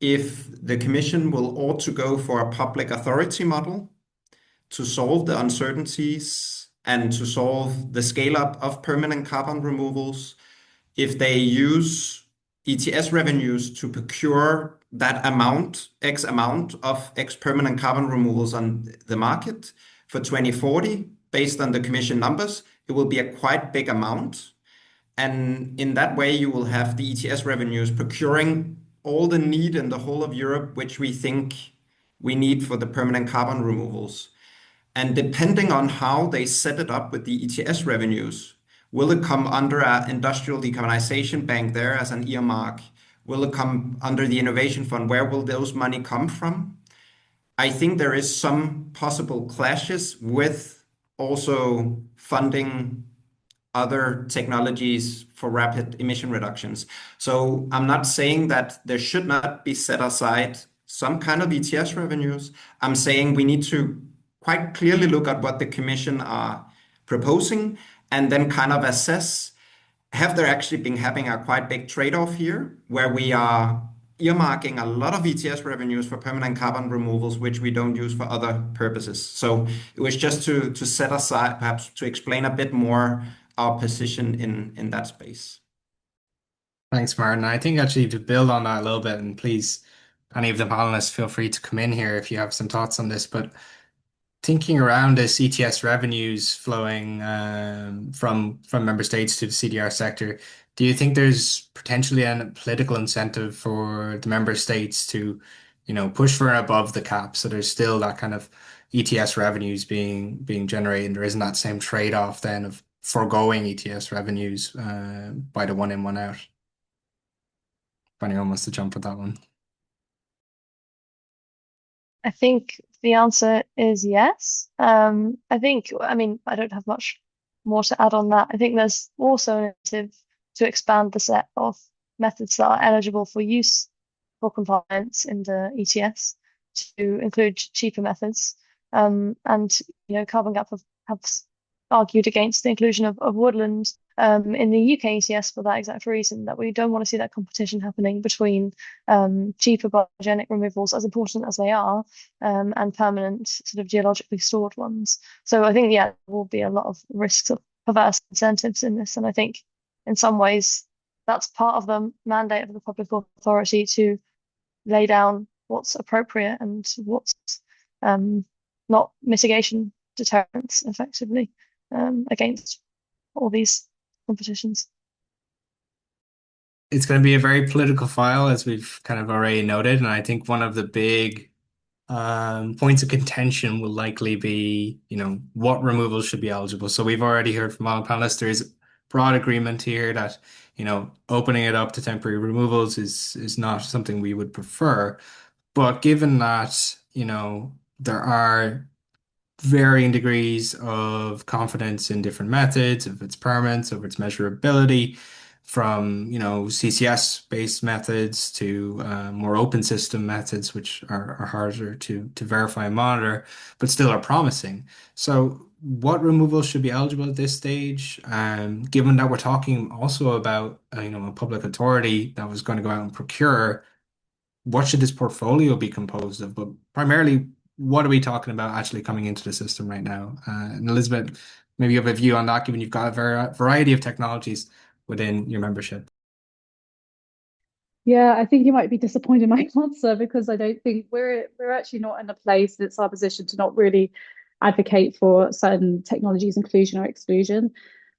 if the Commission will ought to go for a public authority model to solve the uncertainties and to solve the scale-up of permanent carbon removals, if they use ETS revenues to procure that amount, X amount of X permanent carbon removals on the market for 2040, based on the Commission numbers, it will be a quite big amount. And in that way, you will have the ETS revenues procuring all the need in the whole of Europe, which we think we need for the permanent carbon removals. And depending on how they set it up with the ETS revenues, will it come under an industrial decarbonization bank there as an earmark? Will it come under the innovation fund? Where will those money come from? I think there is some possible clashes with also funding other technologies for rapid emission reductions. So I'm not saying that there should not be set aside some kind of ETS revenues. I'm saying we need to quite clearly look at what the Commission are proposing and then kind of assess, have there actually been having a quite big trade-off here where we are earmarking a lot of ETS revenues for permanent carbon removals, which we don't use for other purposes. So it was just to set aside, perhaps to explain a bit more our position in that space. Thanks, Martin. I think actually to build on that a little bit, and please any of the panelists, feel free to come in here if you have some thoughts on this. But thinking around this ETS revenues flowing from member states to the CDR sector, do you think there's potentially a political incentive for the member states to, push for and above the cap? So there's still that kind of ETS revenues being generated. There isn't that same trade-off then of foregoing ETS revenues by the one in, one out. If anyone wants to jump at that one. I think the answer is yes. I mean, I don't have much more to add on that. I think there's also an incentive to expand the set of methods that are eligible for use for compliance in the ETS to include cheaper methods. And Carbon Gap have argued against the inclusion of woodland in the UK ETS for that exact reason, that we don't want to see that competition happening between cheaper biogenic removals, as important as they are, and permanent sort of geologically stored ones. So I think, there will be a lot of risks of perverse incentives in this. And I think in some ways that's part of the mandate of the public authority to lay down what's appropriate and what's not mitigation deterrence effectively against all these competitions. It's going to be a very political file, as we've kind of already noted, and I think one of the big points of contention will likely be, what removals should be eligible. So we've already heard from all panelists, there is broad agreement here that, opening it up to temporary removals is not something we would prefer. But given that, there are varying degrees of confidence in different methods, of its permanence, of its measurability, from CCS-based methods to more open system methods, which are harder to verify and monitor, but still are promising. So, what removals should be eligible at this stage? Given that we're talking also about a public authority that was going to go out and procure, what should this portfolio be composed of? But primarily, what are we talking about actually coming into the system right now? And Elizabeth, maybe you have a view on that, given you've got a variety of technologies within your membership. Yeah, I think you might be disappointed in my answer, because I don't think we're actually not in a place that's our position to not really advocate for certain technologies inclusion or exclusion.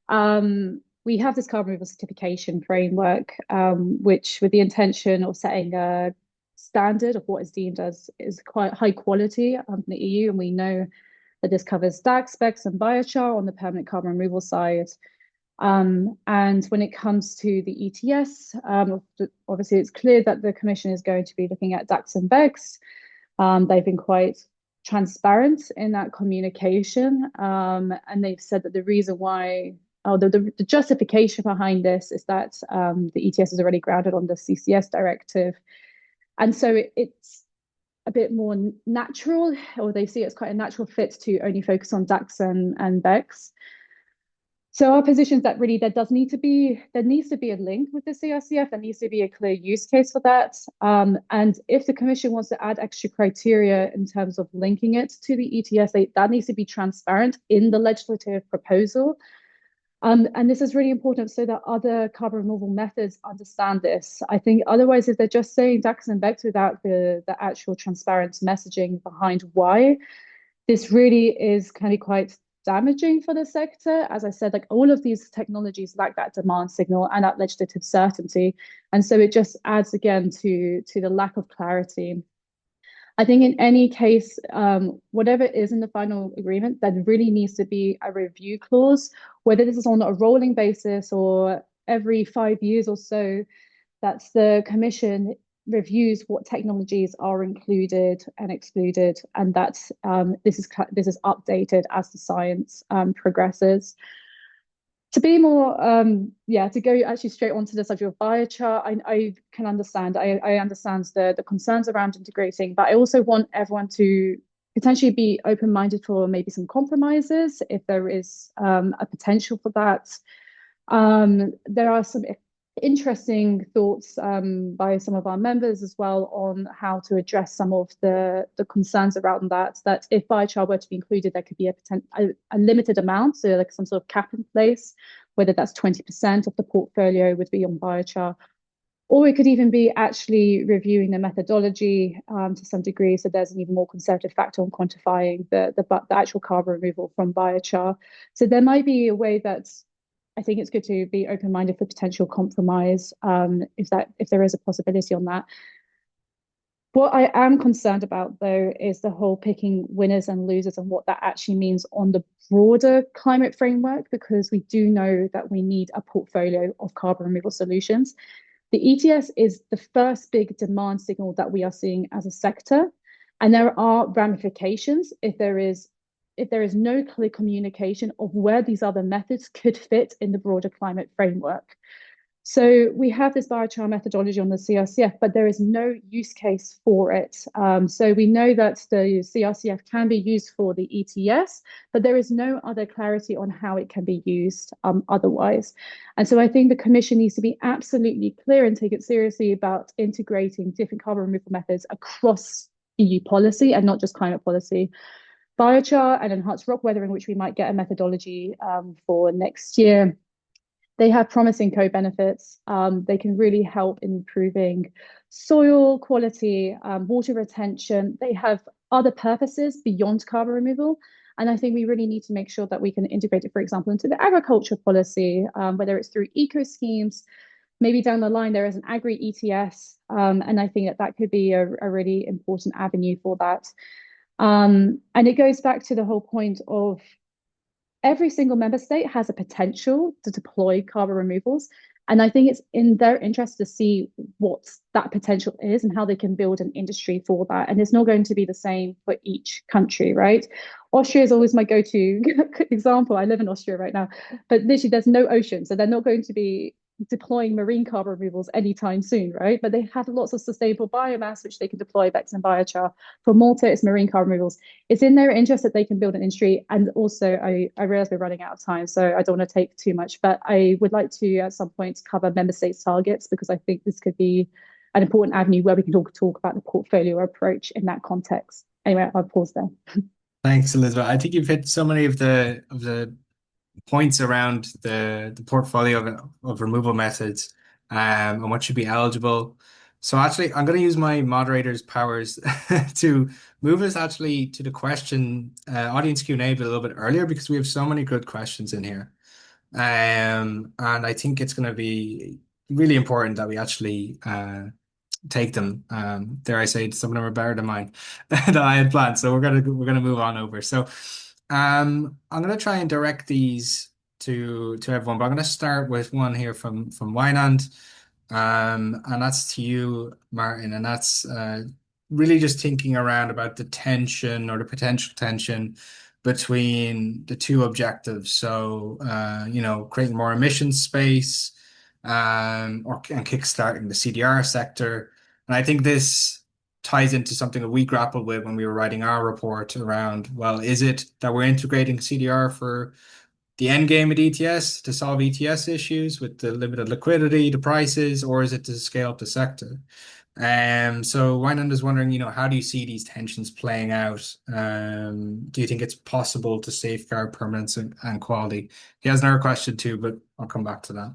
We have this carbon removal certification framework, which with the intention of setting a standard of what is deemed as is quite high quality from the EU, and we know that this covers DACCS, specs, and biochar on the permanent carbon removal side. And when it comes to the ETS, obviously it's clear that the Commission is going to be looking at DACCS and BECCS. They've been quite transparent in that communication, and they've said that the reason why, the justification behind this is that the ETS is already grounded on the CCS directive. And so it's a bit more natural, or they see it's quite a natural fit to only focus on DACCS and BECCS. So our position is that really there needs to be a link with the CRCF. There needs to be a clear use case for that. And if the Commission wants to add extra criteria in terms of linking it to the ETS, that needs to be transparent in the legislative proposal. And this is really important so that other carbon removal methods understand this. I think otherwise, if they're just saying DACCS and BECCS without the actual transparent messaging behind why, this really is kind of quite damaging for the sector. As I said, like all of these technologies lack that demand signal and that legislative certainty. And so it just adds again to the lack of clarity. I think in any case, whatever is in the final agreement, there really needs to be a review clause, whether this is on a rolling basis or every 5 years or so, that the Commission reviews what technologies are included and excluded, and that this is updated as the science progresses. To be more, to go actually straight onto the subject of biochar, I can understand. I understand the concerns around integrating, but I also want everyone to potentially be open-minded for maybe some compromises if there is a potential for that. There are some interesting thoughts by some of our members as well on how to address some of the concerns around that if biochar were to be included, there could be a limited amount, so like some sort of cap in place, whether that's 20% of the portfolio would be on biochar, Or it could even be actually reviewing the methodology to some degree. So there's an even more conservative factor on quantifying the actual carbon removal from biochar. So there might be a way that I think it's good to be open-minded for potential compromise if there is a possibility on that. What I am concerned about, though, is the whole picking winners and losers and what that actually means on the broader climate framework, because we do know that we need a portfolio of carbon removal solutions. The ETS is the first big demand signal that we are seeing as a sector, and there are ramifications if there is no clear communication of where these other methods could fit in the broader climate framework. So we have this biochar methodology on the CRCF, but there is no use case for it. So we know that the CRCF can be used for the ETS, but there is no other clarity on how it can be used otherwise. And so I think the Commission needs to be absolutely clear and take it seriously about integrating different carbon removal methods across EU policy and not just climate policy. Biochar and enhanced rock weathering, which we might get a methodology for next year, they have promising co-benefits. They can really help in improving soil quality, water retention. They have other purposes beyond carbon removal. And I think we really need to make sure that we can integrate it, for example, into the agriculture policy, whether it's through eco schemes. Maybe down the line, there is an agri ETS. And I think that could be a really important avenue for that. And it goes back to the whole point of every single member state has a potential to deploy carbon removals. And I think it's in their interest to see what that potential is and how they can build an industry for that. And it's not going to be the same for each country, right? Austria is always my go-to example. I live in Austria right now, but literally there's no ocean. So they're not going to be deploying marine carbon removals anytime soon, right? But they have lots of sustainable biomass, which they can deploy back in biochar. For Malta, it's marine carbon removals. It's in their interest that they can build an industry. And also, I realize we're running out of time, so I don't want to take too much, but I would like to, at some point, cover member states' targets, because I think this could be an important avenue where we can talk about the portfolio approach in that context. Anyway, I'll pause there. Thanks, Elizabeth. I think you've hit so many of the points around the portfolio of removal methods and what should be eligible. So actually, I'm going to use my moderator's powers to move us actually to the question audience Q&A a little bit earlier, because we have so many good questions in here. And I think it's going to be really important that we actually take them. Dare I say, some of them are better than mine that I had planned. So we're gonna move on over. So I'm gonna try and direct these to everyone, but I'm gonna start with one here from Wynand. And that's to you, Martin, and that's really just thinking around about the tension or the potential tension between the two objectives. So creating more emission space and kickstarting the CDR sector. And I think this ties into something that we grappled with when we were writing our report around, well, is it that we're integrating CDR for the end game at ETS to solve ETS issues with the limited liquidity, the prices, or is it to scale up the sector? So Wynan is wondering, how do you see these tensions playing out? Do you think it's possible to safeguard permanence and quality? He has another question too, but I'll come back to that.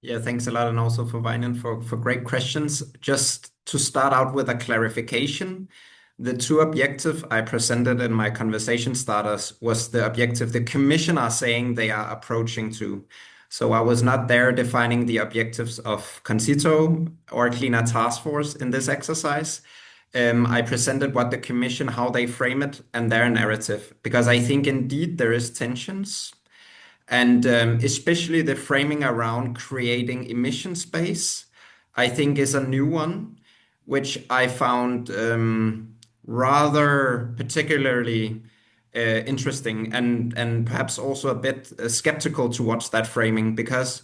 Yeah, thanks a lot, and also for Wynan for great questions. Just to start out with a clarification, the two objectives I presented in my conversation starters was the objective the Commission are saying they are approaching to. So I was not there defining the objectives of CONCITO or Cleaner Task Force in this exercise. I presented what the Commission, how they frame it, and their narrative, because I think indeed there is tensions. And especially the framing around creating emission space, I think is a new one, which I found rather particularly interesting and perhaps also a bit skeptical towards that framing, because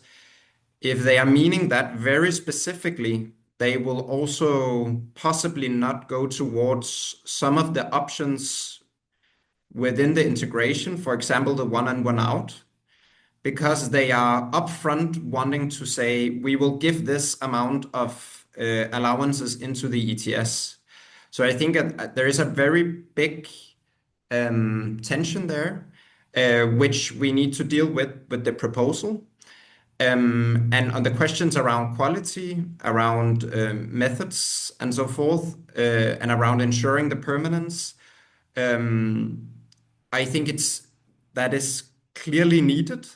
if they are meaning that very specifically, they will also possibly not go towards some of the options within the integration, for example, the one in, one out, because they are upfront wanting to say, we will give this amount of allowances into the ETS. So I think there is a very big tension there, which we need to deal with the proposal. And on the questions around quality, around methods, and so forth, and around ensuring the permanence, I think that is clearly needed.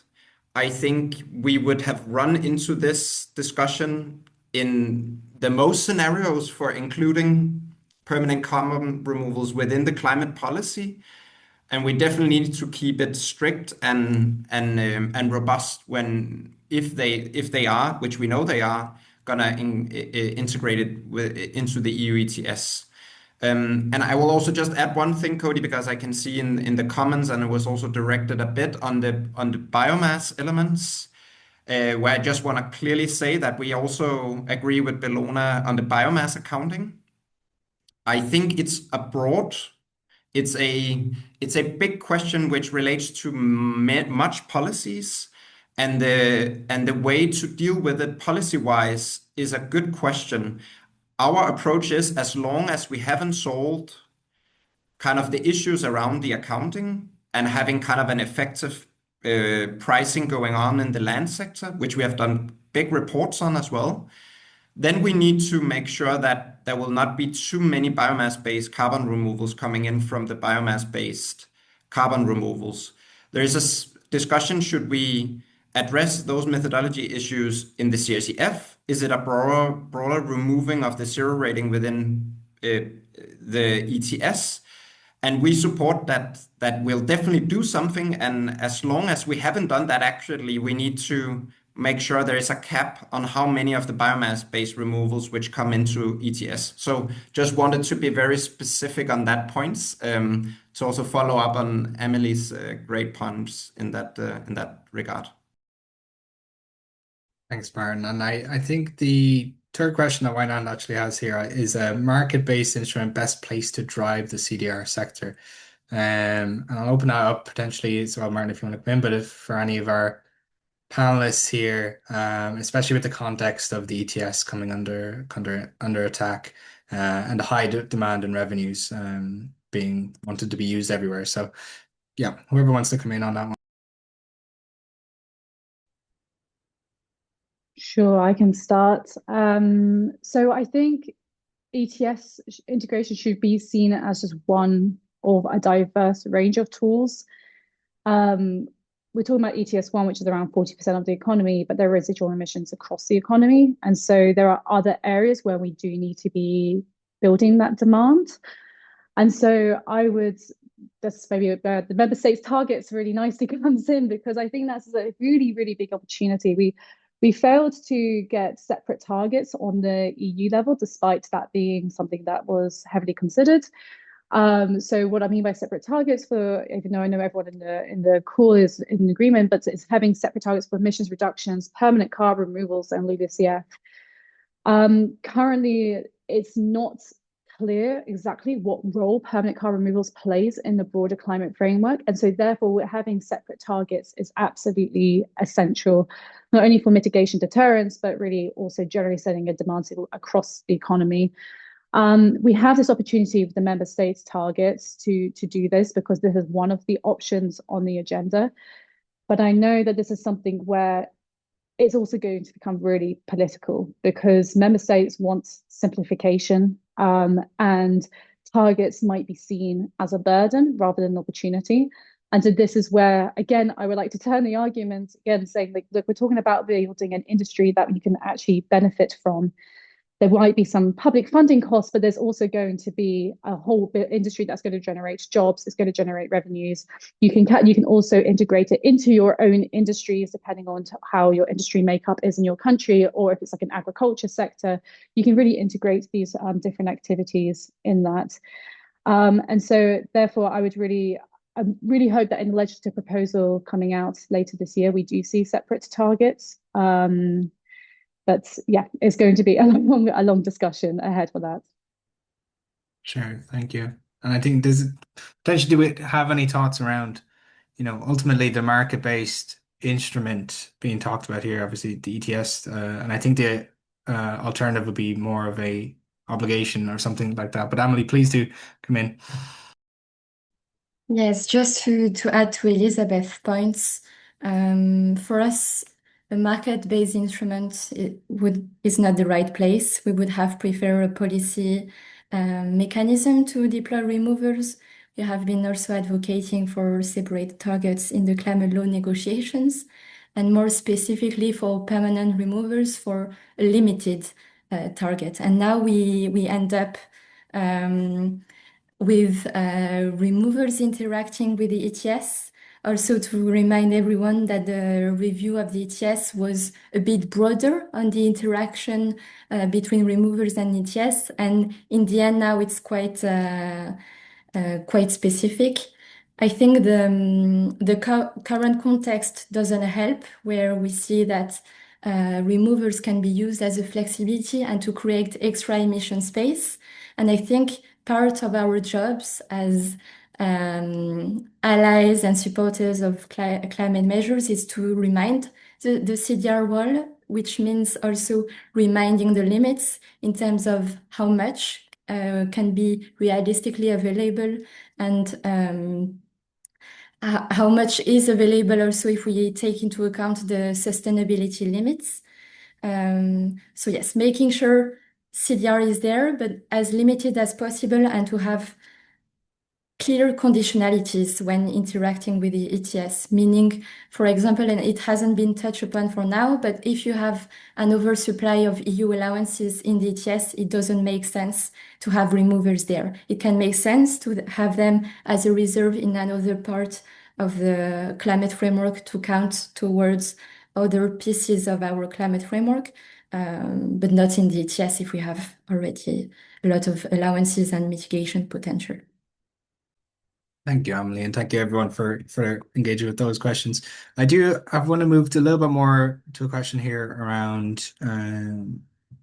I think we would have run into this discussion in the most scenarios for including permanent carbon removals within the climate policy. And we definitely need to keep it strict and robust if they are, which we know they are, gonna integrate it into the EU ETS. And I will also just add one thing, Cody, because I can see in the comments, and it was also directed a bit on the biomass elements, where I just want to clearly say that we also agree with Bellona on the biomass accounting. I think it's a big question which relates to much policies, and the way to deal with it policy-wise is a good question. Our approach is, as long as we haven't solved kind of the issues around the accounting and having kind of an effective pricing going on in the land sector, which we have done big reports on as well, then we need to make sure that there will not be too many biomass-based carbon removals coming in from the biomass-based carbon removals. There is a discussion, should we address those methodology issues in the CRCF? Is it a broader removing of the zero rating within the ETS? And we support that we'll definitely do something. And as long as we haven't done that actually, we need to make sure there is a cap on how many of the biomass-based removals which come into ETS. So just wanted to be very specific on that points, to also follow up on Emily's great points in that regard. Thanks, Martin. And I think the third question that Wynand actually has here is a market-based instrument best placed to drive the CDR sector. And I'll open that up potentially as well, Martin, if you want to come in, but if for any of our panelists here, especially with the context of the ETS coming under attack, and the high demand and revenues being wanted to be used everywhere. So yeah, whoever wants to come in on that one. Sure, I can start. So I think ETS integration should be seen as just one of a diverse range of tools. We're talking about ETS1, which is around 40% of the economy, but there are residual emissions across the economy. And so there are other areas where we do need to be building that demand. And so that's maybe the member states targets really nicely comes in, because I think that's a really, really big opportunity. We failed to get separate targets on the EU level, despite that being something that was heavily considered. So what I mean by separate targets, even though I know everyone in the call is in agreement, but it's having separate targets for emissions reductions, permanent carbon removals, and LULUCF. Currently, it's not clear exactly what role permanent carbon removals plays in the broader climate framework. And so therefore, having separate targets is absolutely essential, not only for mitigation deterrence, but really also generally setting a demand signal across the economy. We have this opportunity with the member states targets to do this, because this is one of the options on the agenda. But I know that this is something where it's also going to become really political, because member states want simplification, and targets might be seen as a burden rather than an opportunity. And so this is where, again, I would like to turn the argument again, saying, like, look, we're talking about building an industry that you can actually benefit from. There might be some public funding costs, but there's also going to be a whole industry that's going to generate jobs, it's going to generate revenues. You can also integrate it into your own industries, depending on how your industry makeup is in your country, or if it's like an agriculture sector, you can really integrate these different activities in that. And so therefore, I really hope that in the legislative proposal coming out later this year, we do see separate targets. But yeah, it's going to be a long discussion ahead for that. Sure, thank you. And I think potentially, do we have any thoughts around, ultimately the market-based instrument being talked about here, obviously the ETS, and I think the alternative would be more of a obligation or something like that. But Emily, please do come in. Yes, just to add to Elizabeth's points, for us, a market-based instrument is not the right place. We would have preferred a policy mechanism to deploy removers. We have been also advocating for separate targets in the climate law negotiations, and more specifically for permanent removers for a limited target. And now we end up with removers interacting with the ETS. Also, to remind everyone that the review of the ETS was a bit broader on the interaction between removers and ETS, and in the end, now it's quite specific. I think the current context doesn't help, where we see that removers can be used as a flexibility and to create extra emission space. And I think part of our jobs as allies and supporters of climate measures is to remind the CDR wall, which means also reminding the limits in terms of how much can be realistically available, and how much is available also if we take into account the sustainability limits. So yes, making sure CDR is there, but as limited as possible, and to have clear conditionalities when interacting with the ETS, meaning, for example, and it hasn't been touched upon for now, but if you have an oversupply of EU allowances in the ETS, it doesn't make sense to have removers there. It can make sense to have them as a reserve in another part of the climate framework to count towards other pieces of our climate framework, but not in the ETS if we have already a lot of allowances and mitigation potential. Thank you, Emily, and thank you everyone for engaging with those questions. I want to move to a little bit more to a question here around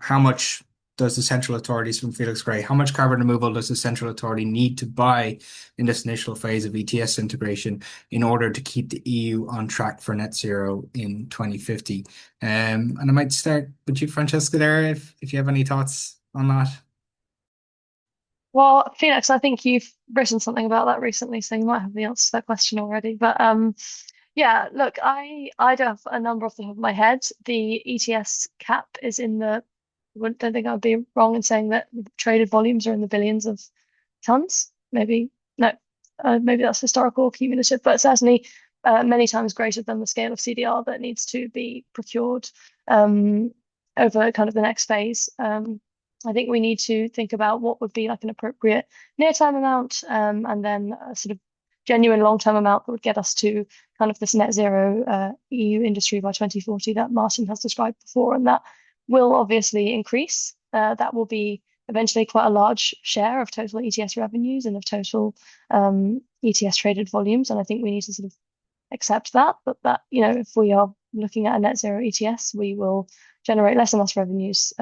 how much does the central authorities, from Felix Gray, how much carbon removal does the central authority need to buy in this initial phase of ETS integration in order to keep the EU on track for net zero in 2050? And I might start with you, Francesca, there, if you have any thoughts on that. Well, Felix, I think you've written something about that recently, so you might have the answer to that question already. But yeah, look, I don't have a number off the top of my head. The ETS cap is in the. I don't think I'd be wrong in saying that traded volumes are in the billions of tons. Maybe no, maybe that's historical or cumulative, but certainly many times greater than the scale of CDR that needs to be procured over kind of the next phase. I think we need to think about what would be like an appropriate near-term amount, and then a sort of genuine long-term amount that would get us to kind of this net zero EU industry by 2040 that Martin has described before, and that will obviously increase. That will be eventually quite a large share of total ETS revenues and of total ETS traded volumes, and I think we need to sort of accept that. But that, you know, if we are looking at a net zero ETS, we will generate less and less revenues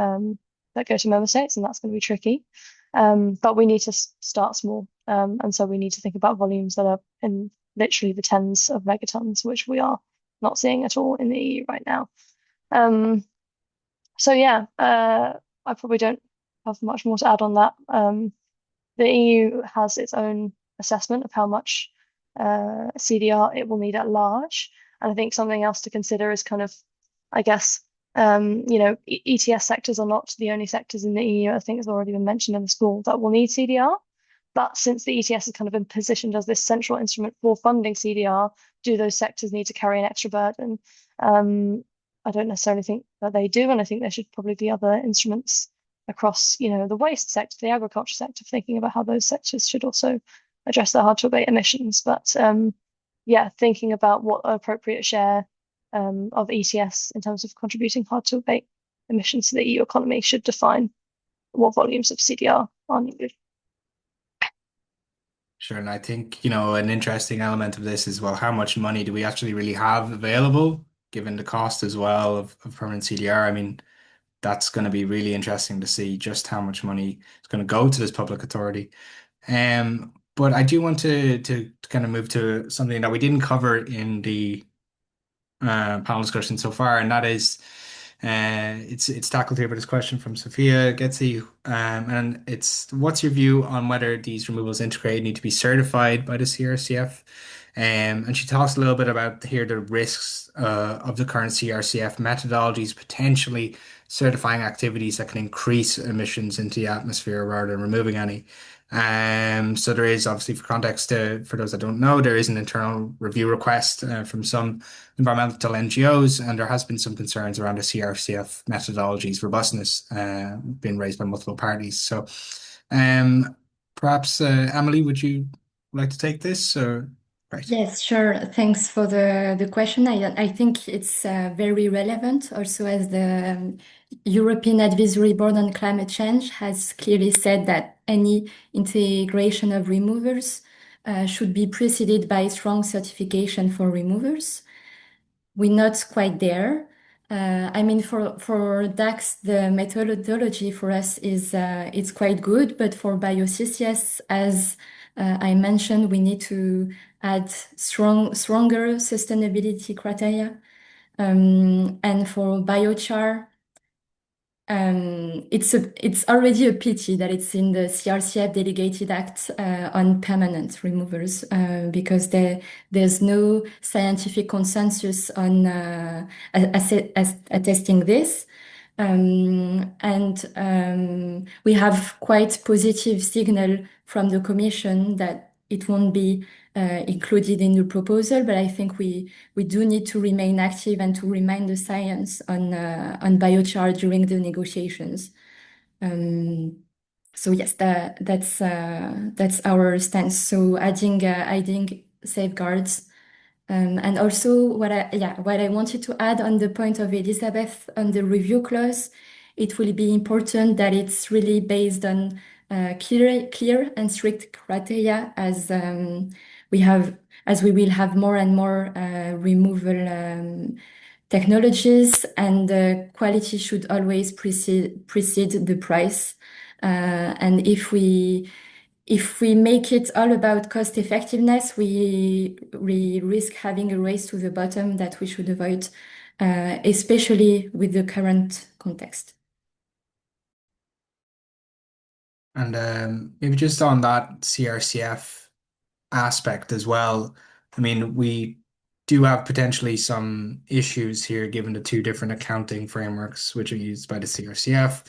that go to member states, and that's going to be tricky. But we need to start small, and so we need to think about volumes that are in literally the tens of megatons, which we are not seeing at all in the EU right now. So yeah, I probably don't have much more to add on that. The EU has its own assessment of how much CDR it will need at large, and I think something else to consider is kind of, I guess, you know, ETS sectors are not the only sectors in the EU. I think it's already been mentioned in the school that will need CDR. But since the ETS has kind of been positioned as this central instrument for funding CDR, do those sectors need to carry an extra burden? I don't necessarily think that they do, and I think there should probably be other instruments across, you know, the waste sector, the agriculture sector, thinking about how those sectors should also address their hard to abate emissions. But yeah, thinking about what appropriate share of ETS in terms of contributing hard to abate emissions to the EU economy should define what volumes of CDR are needed. Sure, and I think, you know, an interesting element of this is, well, how much money do we actually really have available, given the cost as well of permanent CDR? I mean, that's going to be really interesting to see just how much money is going to go to this public authority. But I do want to kind of move to something that we didn't cover in the panel discussion so far, and that is it's tackled here by this question from Sophia Getzi, and it's, what's your view on whether these removals integrated need to be certified by the CRCF? And she talks a little bit about here the risks of the current CRCF methodologies, potentially certifying activities that can increase emissions into the atmosphere rather than removing any. So there is obviously, for context, for those that don't know, there is an internal review request from some environmental NGOs, and there has been some concerns around the CRCF methodology's robustness being raised by multiple parties. So perhaps, Emily, would you like to take this? Or right. Yes, sure. Thanks for the question. I think it's very relevant also, as the European Advisory Board on Climate Change has clearly said that any integration of removers should be preceded by strong certification for removers. We're not quite there. I mean, for DACCS, the methodology for us is it's quite good, but for BioCCS, as I mentioned, we need to add stronger sustainability criteria. And for biochar, it's already a pity that it's in the CRCF Delegated Act on permanent removers because there's no scientific consensus on attesting this. And we have quite positive signal from the Commission that it won't be included in the proposal, but I think we do need to remain active and to remind the science on biochar during the negotiations. So yes, that's our stance. So adding safeguards. And also what I wanted to add on the point of Elizabeth on the review clause, it will be important that it's really based on clear and strict criteria as we will have more and more removal technologies, and the quality should always precede the price. And if we make it all about cost effectiveness, we risk having a race to the bottom that we should avoid, especially with the current context. And maybe just on that CRCF aspect as well, I mean, we do have potentially some issues here given the two different accounting frameworks which are used by the CRCF,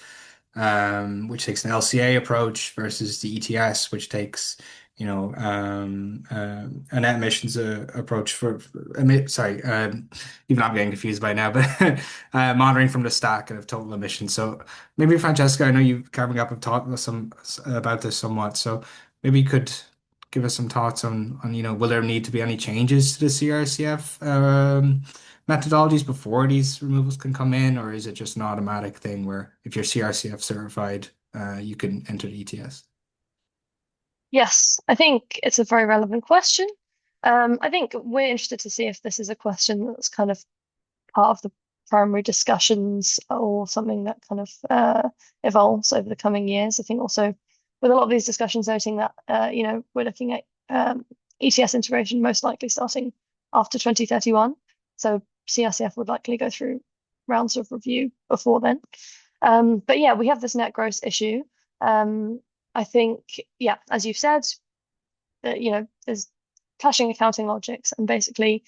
which takes an LCA approach versus the ETS, which takes, a net emissions approach even I'm getting confused by now, but monitoring from the stack of total emissions. So maybe Francesca, I know you carving up have talked about this somewhat, so maybe you could give us some thoughts on will there need to be any changes to the CRCF methodologies before these removals can come in, or is it just an automatic thing where if you're CRCF certified, you can enter the ETS? Yes, I think it's a very relevant question. I think we're interested to see if this is a question that's kind of part of the primary discussions or something that kind of evolves over the coming years. I think also with a lot of these discussions noting that we're looking at ETS integration most likely starting after 2031. So CRCF would likely go through rounds of review before then. But yeah, we have this net gross issue. I think, yeah, as you've said, that there's clashing accounting logics, and basically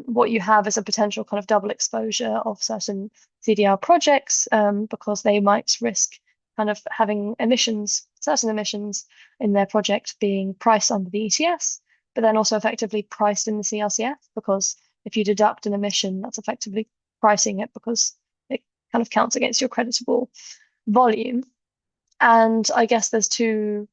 what you have is a potential kind of double exposure of certain CDR projects because they might risk kind of having certain emissions in their project being priced under the ETS, but then also effectively priced in the CRCF, because if you deduct an emission, that's effectively pricing it because it kind of counts against your creditable volume. And I guess there's two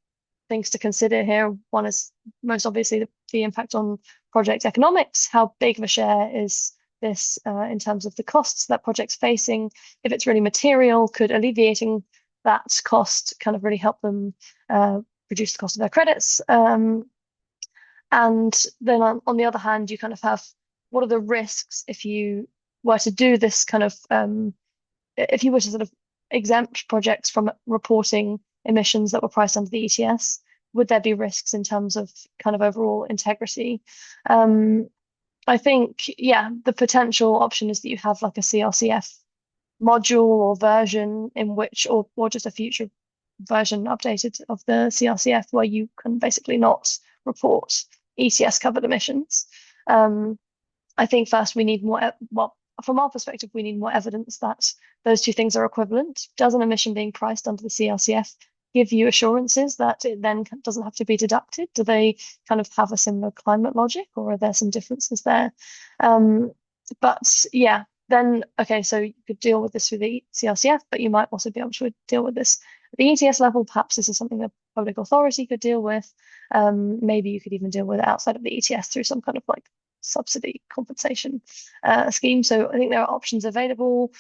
things to consider here. One is most obviously the impact on project economics. How big of a share is this in terms of the costs that project's facing? If it's really material, could alleviating that cost kind of really help them reduce the cost of their credits? And then on the other hand, you kind of have, what are the risks if you were to do this kind of, if you were to sort of exempt projects from reporting emissions that were priced under the ETS, would there be risks in terms of kind of overall integrity? I think, yeah, the potential option is that you have like a CRCF module or version in which, or just a future version updated of the CRCF where you can basically not report ETS covered emissions. I think first we need more, well, from our perspective, we need more evidence that those two things are equivalent. Does an emission being priced under the CLCF give you assurances that it then doesn't have to be deducted? Do they kind of have a similar climate logic, or are there some differences there? But yeah, then, okay, so you could deal with this through the CLCF, but you might also be able to deal with this at the ETS level. Perhaps this is something that public authority could deal with. Maybe you could even deal with it outside of the ETS through some kind of like subsidy compensation scheme. So I think there are options available.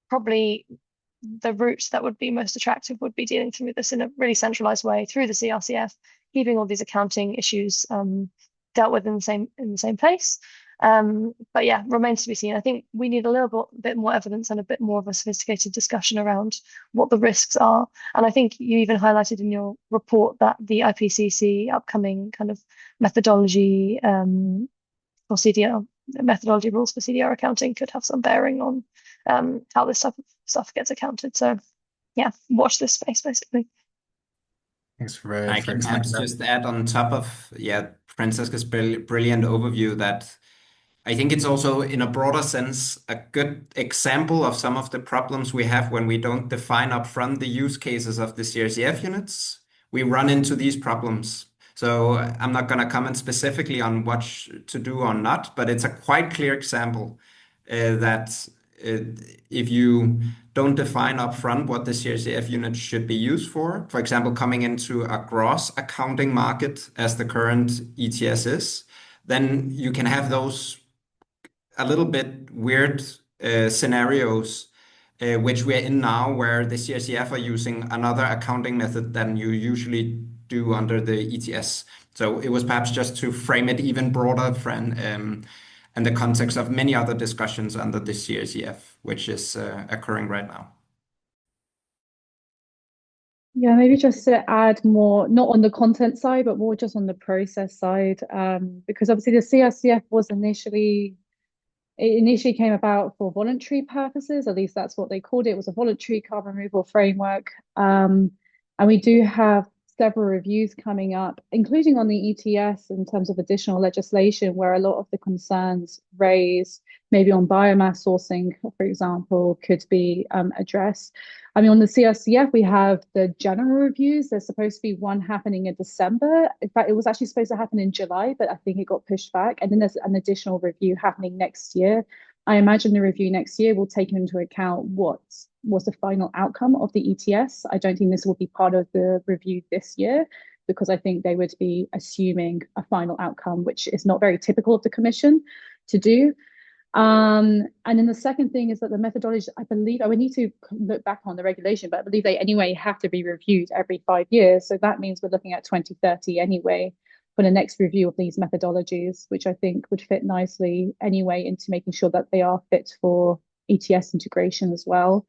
Probably the route that would be most attractive would be dealing through this in a really centralized way through the CLCF, keeping all these accounting issues dealt with in the same place. But yeah, remains to be seen. I think we need a little bit more evidence and a bit more of a sophisticated discussion around what the risks are. And I think you even highlighted in your report that the IPCC upcoming kind of methodology for CDR, methodology rules for CDR accounting could have some bearing on how this type of stuff gets accounted. So yeah, watch this space basically. Thanks for I can explaining perhaps that. just add on top of Francesca's brilliant overview that I think it's also, in a broader sense, a good example of some of the problems we have when we don't define upfront the use cases of the CRCF units. We run into these problems. So I'm not going to comment specifically on what to do or not, but it's a quite clear example that if you don't define upfront what the CRCF unit should be used for example, coming into a gross accounting market as the current ETS is, then you can have those a little bit weird scenarios, which we're in now, where the CRCF are using another accounting method than you usually do under the ETS. So it was perhaps just to frame it even broader, in the context of many other discussions under the CRCF, which is occurring right now. Yeah, maybe just to add more, not on the content side, but more just on the process side, because obviously the CRCF was initially came about for voluntary purposes, at least that's what they called it. It was a voluntary carbon removal framework. And we do have several reviews coming up, including on the ETS in terms of additional legislation, where a lot of the concerns raised, maybe on biomass sourcing, for example, could be addressed. I mean, on the CRCF, we have the general reviews. There's supposed to be one happening in December. In fact, it was actually supposed to happen in July, but I think it got pushed back. And then there's an additional review happening next year. I imagine the review next year will take into account what was the final outcome of the ETS. I don't think this will be part of the review this year, because I think they would be assuming a final outcome, which is not very typical of the Commission to do. And then the second thing is that the methodology, I believe, I would need to look back on the regulation, but I believe they anyway have to be reviewed every 5 years. So that means we're looking at 2030 anyway for the next review of these methodologies, which I think would fit nicely anyway into making sure that they are fit for ETS integration as well.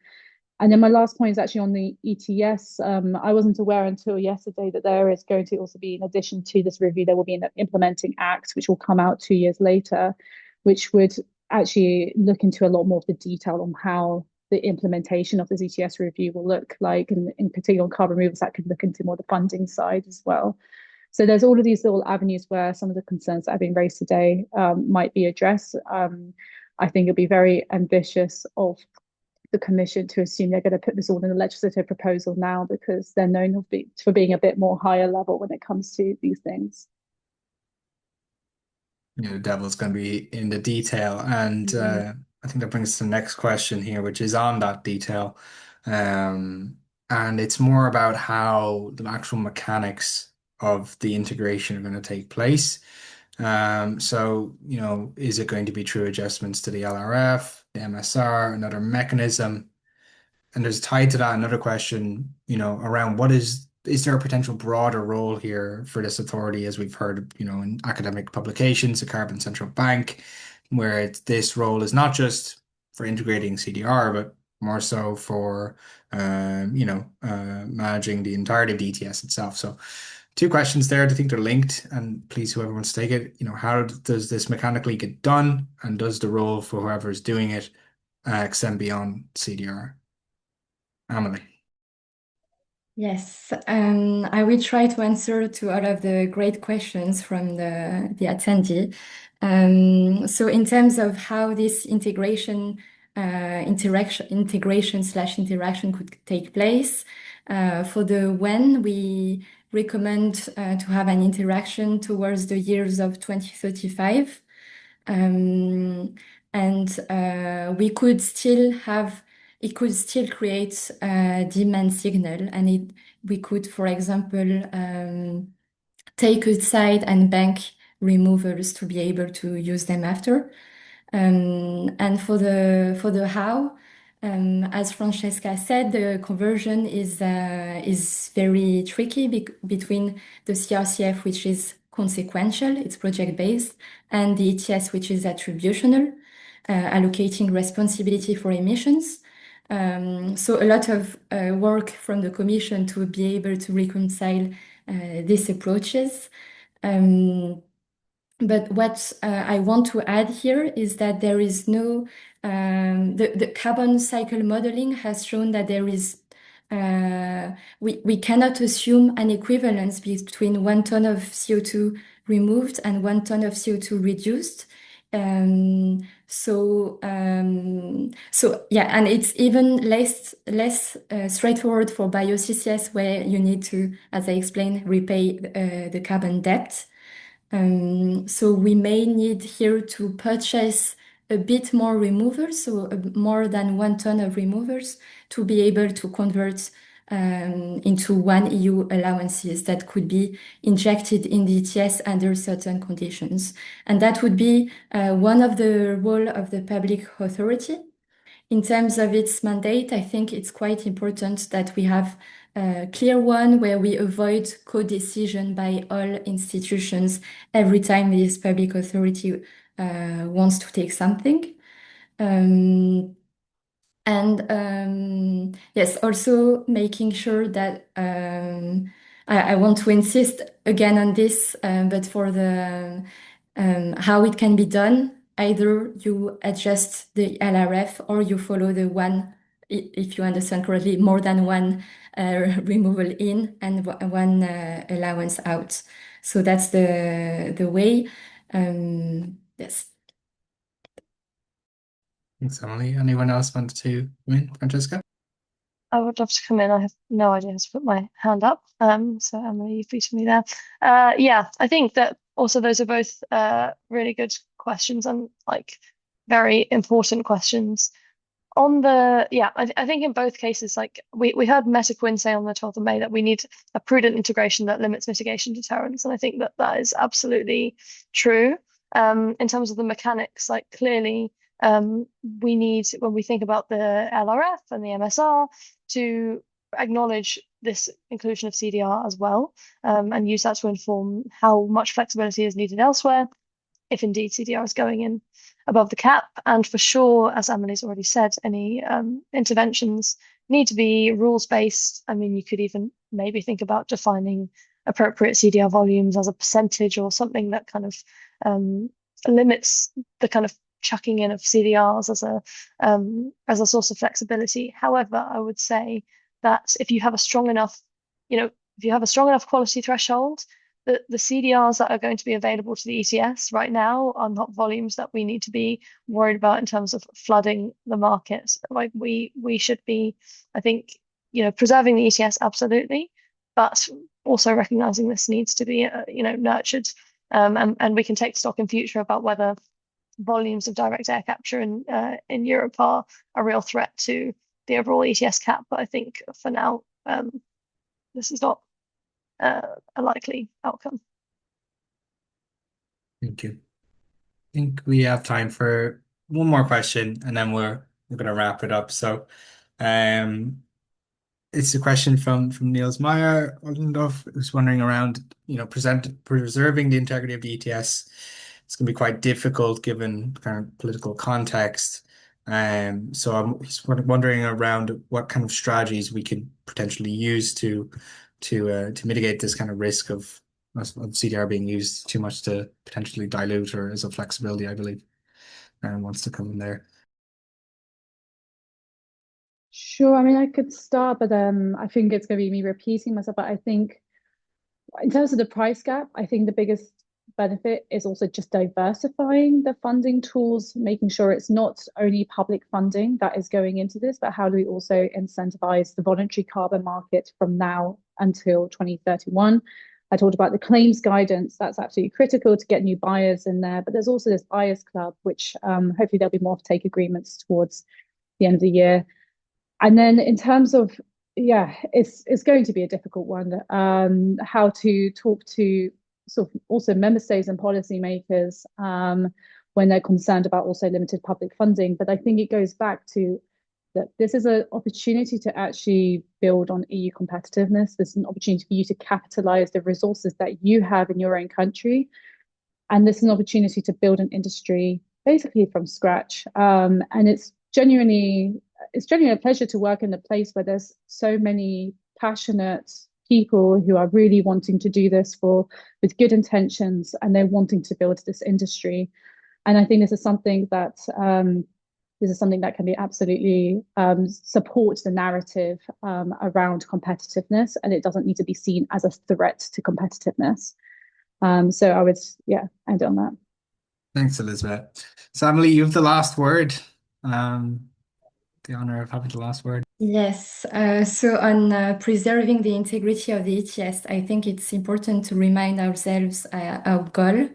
And then my last point is actually on the ETS. I wasn't aware until yesterday that there is going to also be, in addition to this review, there will be an implementing act, which will come out 2 years later, which would actually look into a lot more of the detail on how the implementation of this ETS review will look like, and in particular on carbon removals, that could look into more the funding side as well. So there's all of these little avenues where some of the concerns that have been raised today might be addressed. I think it'll be very ambitious of the Commission to assume they're going to put this all in a legislative proposal now, because they're known for being a bit more higher level when it comes to these things. The devil's going to be in the detail. And I think that brings us to the next question here, which is on that detail. And it's more about how the actual mechanics of the integration are going to take place. So, is it going to be true adjustments to the LRF, the MSR, another mechanism? And there's tied to that another question, around is there a potential broader role here for this authority, as we've heard, in academic publications, the Carbon Central Bank, where this role is not just for integrating CDR, but more so for, managing the entirety of the ETS itself. So 2 questions there. I think they're linked, and please, whoever wants to take it, how does this mechanically get done, and does the role for whoever is doing it extend beyond CDR? Emily. Yes, I will try to answer to all of the great questions from the attendee. So in terms of how this integration/interaction could take place, for the when we recommend to have an interaction towards the years of 2035. And we could still have it could still create a demand signal, and we could, for example, take aside and bank removals to be able to use them after. And for the how, as Francesca said, the conversion is very tricky between the CRCF, which is consequential, it's project based, and the ETS, which is attributional, allocating responsibility for emissions. So a lot of work from the Commission to be able to reconcile these approaches. But what I want to add here is that there is no, the carbon cycle modeling has shown that there is, we cannot assume an equivalence between 1 ton of CO2 removed and 1 ton of CO2 reduced. So yeah, and it's even less straightforward for BioCCS, where you need to, as I explained, repay the carbon debt. So we may need here to purchase a bit more removers, so more than 1 ton of removers, to be able to convert into 1 EU allowances that could be injected in the ETS under certain conditions. And that would be one of the role of the public authority. In terms of its mandate, I think it's quite important that we have a clear one where we avoid co-decision by all institutions every time this public authority wants to take something. Yes, also making sure that I want to insist again on this, but for the how it can be done, either you adjust the LRF or you follow the one, if you understand correctly, more than one removal in and one allowance out. So that's the way. Yes. Thanks, Emily. Anyone else want to come in? Francesca? I would love to come in. I have no idea how to put my hand up. So Emily, you featured me there. Yeah, I think that also those are both really good questions and like very important questions. I think in both cases, like we heard Meta Quinn say on the 12th of May that we need a prudent integration that limits mitigation deterrence, and I think that that is absolutely true. In terms of the mechanics, like clearly, we need, when we think about the LRF and the MSR, to acknowledge this inclusion of CDR as well, and use that to inform how much flexibility is needed elsewhere, if indeed CDR is going in above the cap. And for sure, as Emily's already said, any interventions need to be rules-based. I mean, you could even maybe think about defining appropriate CDR volumes as a percentage or something that kind of limits the kind of chucking in of CDRs as a source of flexibility. However, I would say that if you have a strong enough, if you have a strong enough quality threshold, the CDRs that are going to be available to the ETS right now are not volumes that we need to be worried about in terms of flooding the market. Like we should be, I think, preserving the ETS absolutely, but also recognizing this needs to be, nurtured. And we can take stock in future about whether volumes of direct air capture in Europe are a real threat to the overall ETS cap. But I think for now, this is not a likely outcome. Thank you. I think we have time for one more question, and then we're going to wrap it up. So, it's a question from Niels Meyer, Ollendorf, who's wondering around, preserving the integrity of the ETS. It's going to be quite difficult given kind of political context. So he's wondering around what kind of strategies we could potentially use to mitigate this kind of risk of CDR being used too much to potentially dilute, or as a flexibility, I believe. And wants to come in there. Sure. I mean, I could start, but I think it's going to be me repeating myself. But I think in terms of the price gap, I think the biggest benefit is also just diversifying the funding tools, making sure it's not only public funding that is going into this, but how do we also incentivize the voluntary carbon market from now until 2031? I talked about the claims guidance. That's absolutely critical to get new buyers in there. But there's also this buyers club, which hopefully there'll be more offtake agreements towards the end of the year. And then in terms of, yeah, it's going to be a difficult one. How to talk to sort of also member states and policymakers when they're concerned about also limited public funding. But I think it goes back to that this is an opportunity to actually build on EU competitiveness. This is an opportunity for you to capitalize the resources that you have in your own country. And this is an opportunity to build an industry basically from scratch. And it's genuinely a pleasure to work in a place where there's so many passionate people who are really wanting to do this with good intentions, and they're wanting to build this industry. And I think this is something that can be absolutely support the narrative around competitiveness, and it doesn't need to be seen as a threat to competitiveness. So I would, yeah, end on that. Thanks, Elizabeth. So, Emily, you have the last word. The honor of having the last word. Yes, so on preserving the integrity of the ETS, I think it's important to remind ourselves our goal.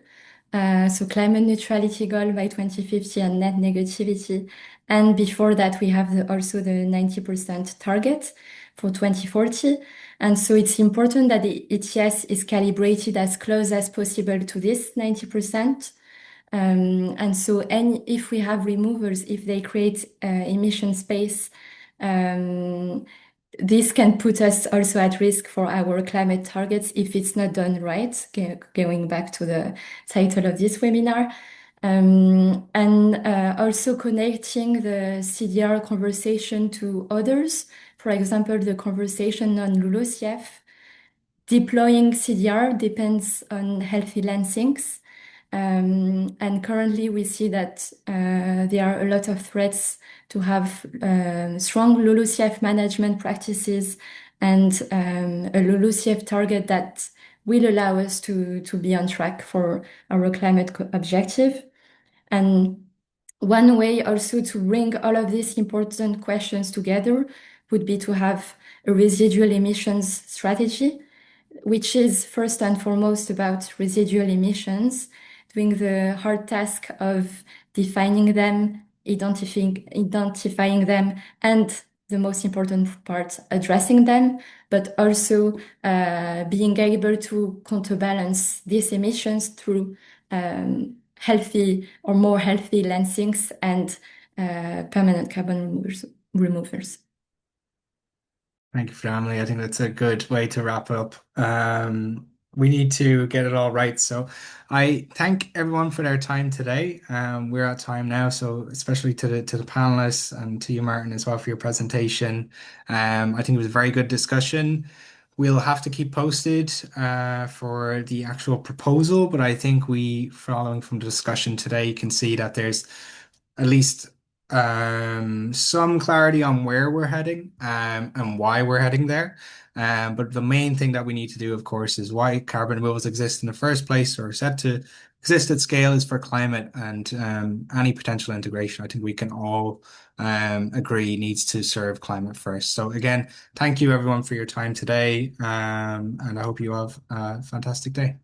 So climate neutrality goal by 2050 and net negativity. And before that, we have also the 90% target for 2040. And so it's important that the ETS is calibrated as close as possible to this 90%. And so if we have removers, if they create emission space, this can put us also at risk for our climate targets if it's not done right, going back to the title of this webinar. And also connecting the CDR conversation to others. For example, the conversation on LULUCF. Deploying CDR depends on healthy land sinks. And currently we see that there are a lot of threats to have strong LULUCF management practices and a LULUCF target that will allow us to be on track for our climate objective. And one way also to bring all of these important questions together would be to have a residual emissions strategy, which is first and foremost about residual emissions, doing the hard task of defining them, identifying them, and the most important part, addressing them, but also being able to counterbalance these emissions through healthy or more healthy land sinks and permanent carbon removers. Thank you, family. I think that's a good way to wrap up. We need to get it all right. So I thank everyone for their time today. We're at time now, so especially to the panelists and to you, Martin, as well for your presentation. I think it was a very good discussion. We'll have to keep posted for the actual proposal, but I think following from the discussion today, you can see that there's at least some clarity on where we're heading and why we're heading there. But the main thing that we need to do, of course, is why carbon removals exist in the first place or set to exist at scale is for climate and any potential integration. I think we can all agree needs to serve climate first. So again, thank you everyone for your time today, and I hope you have a fantastic day.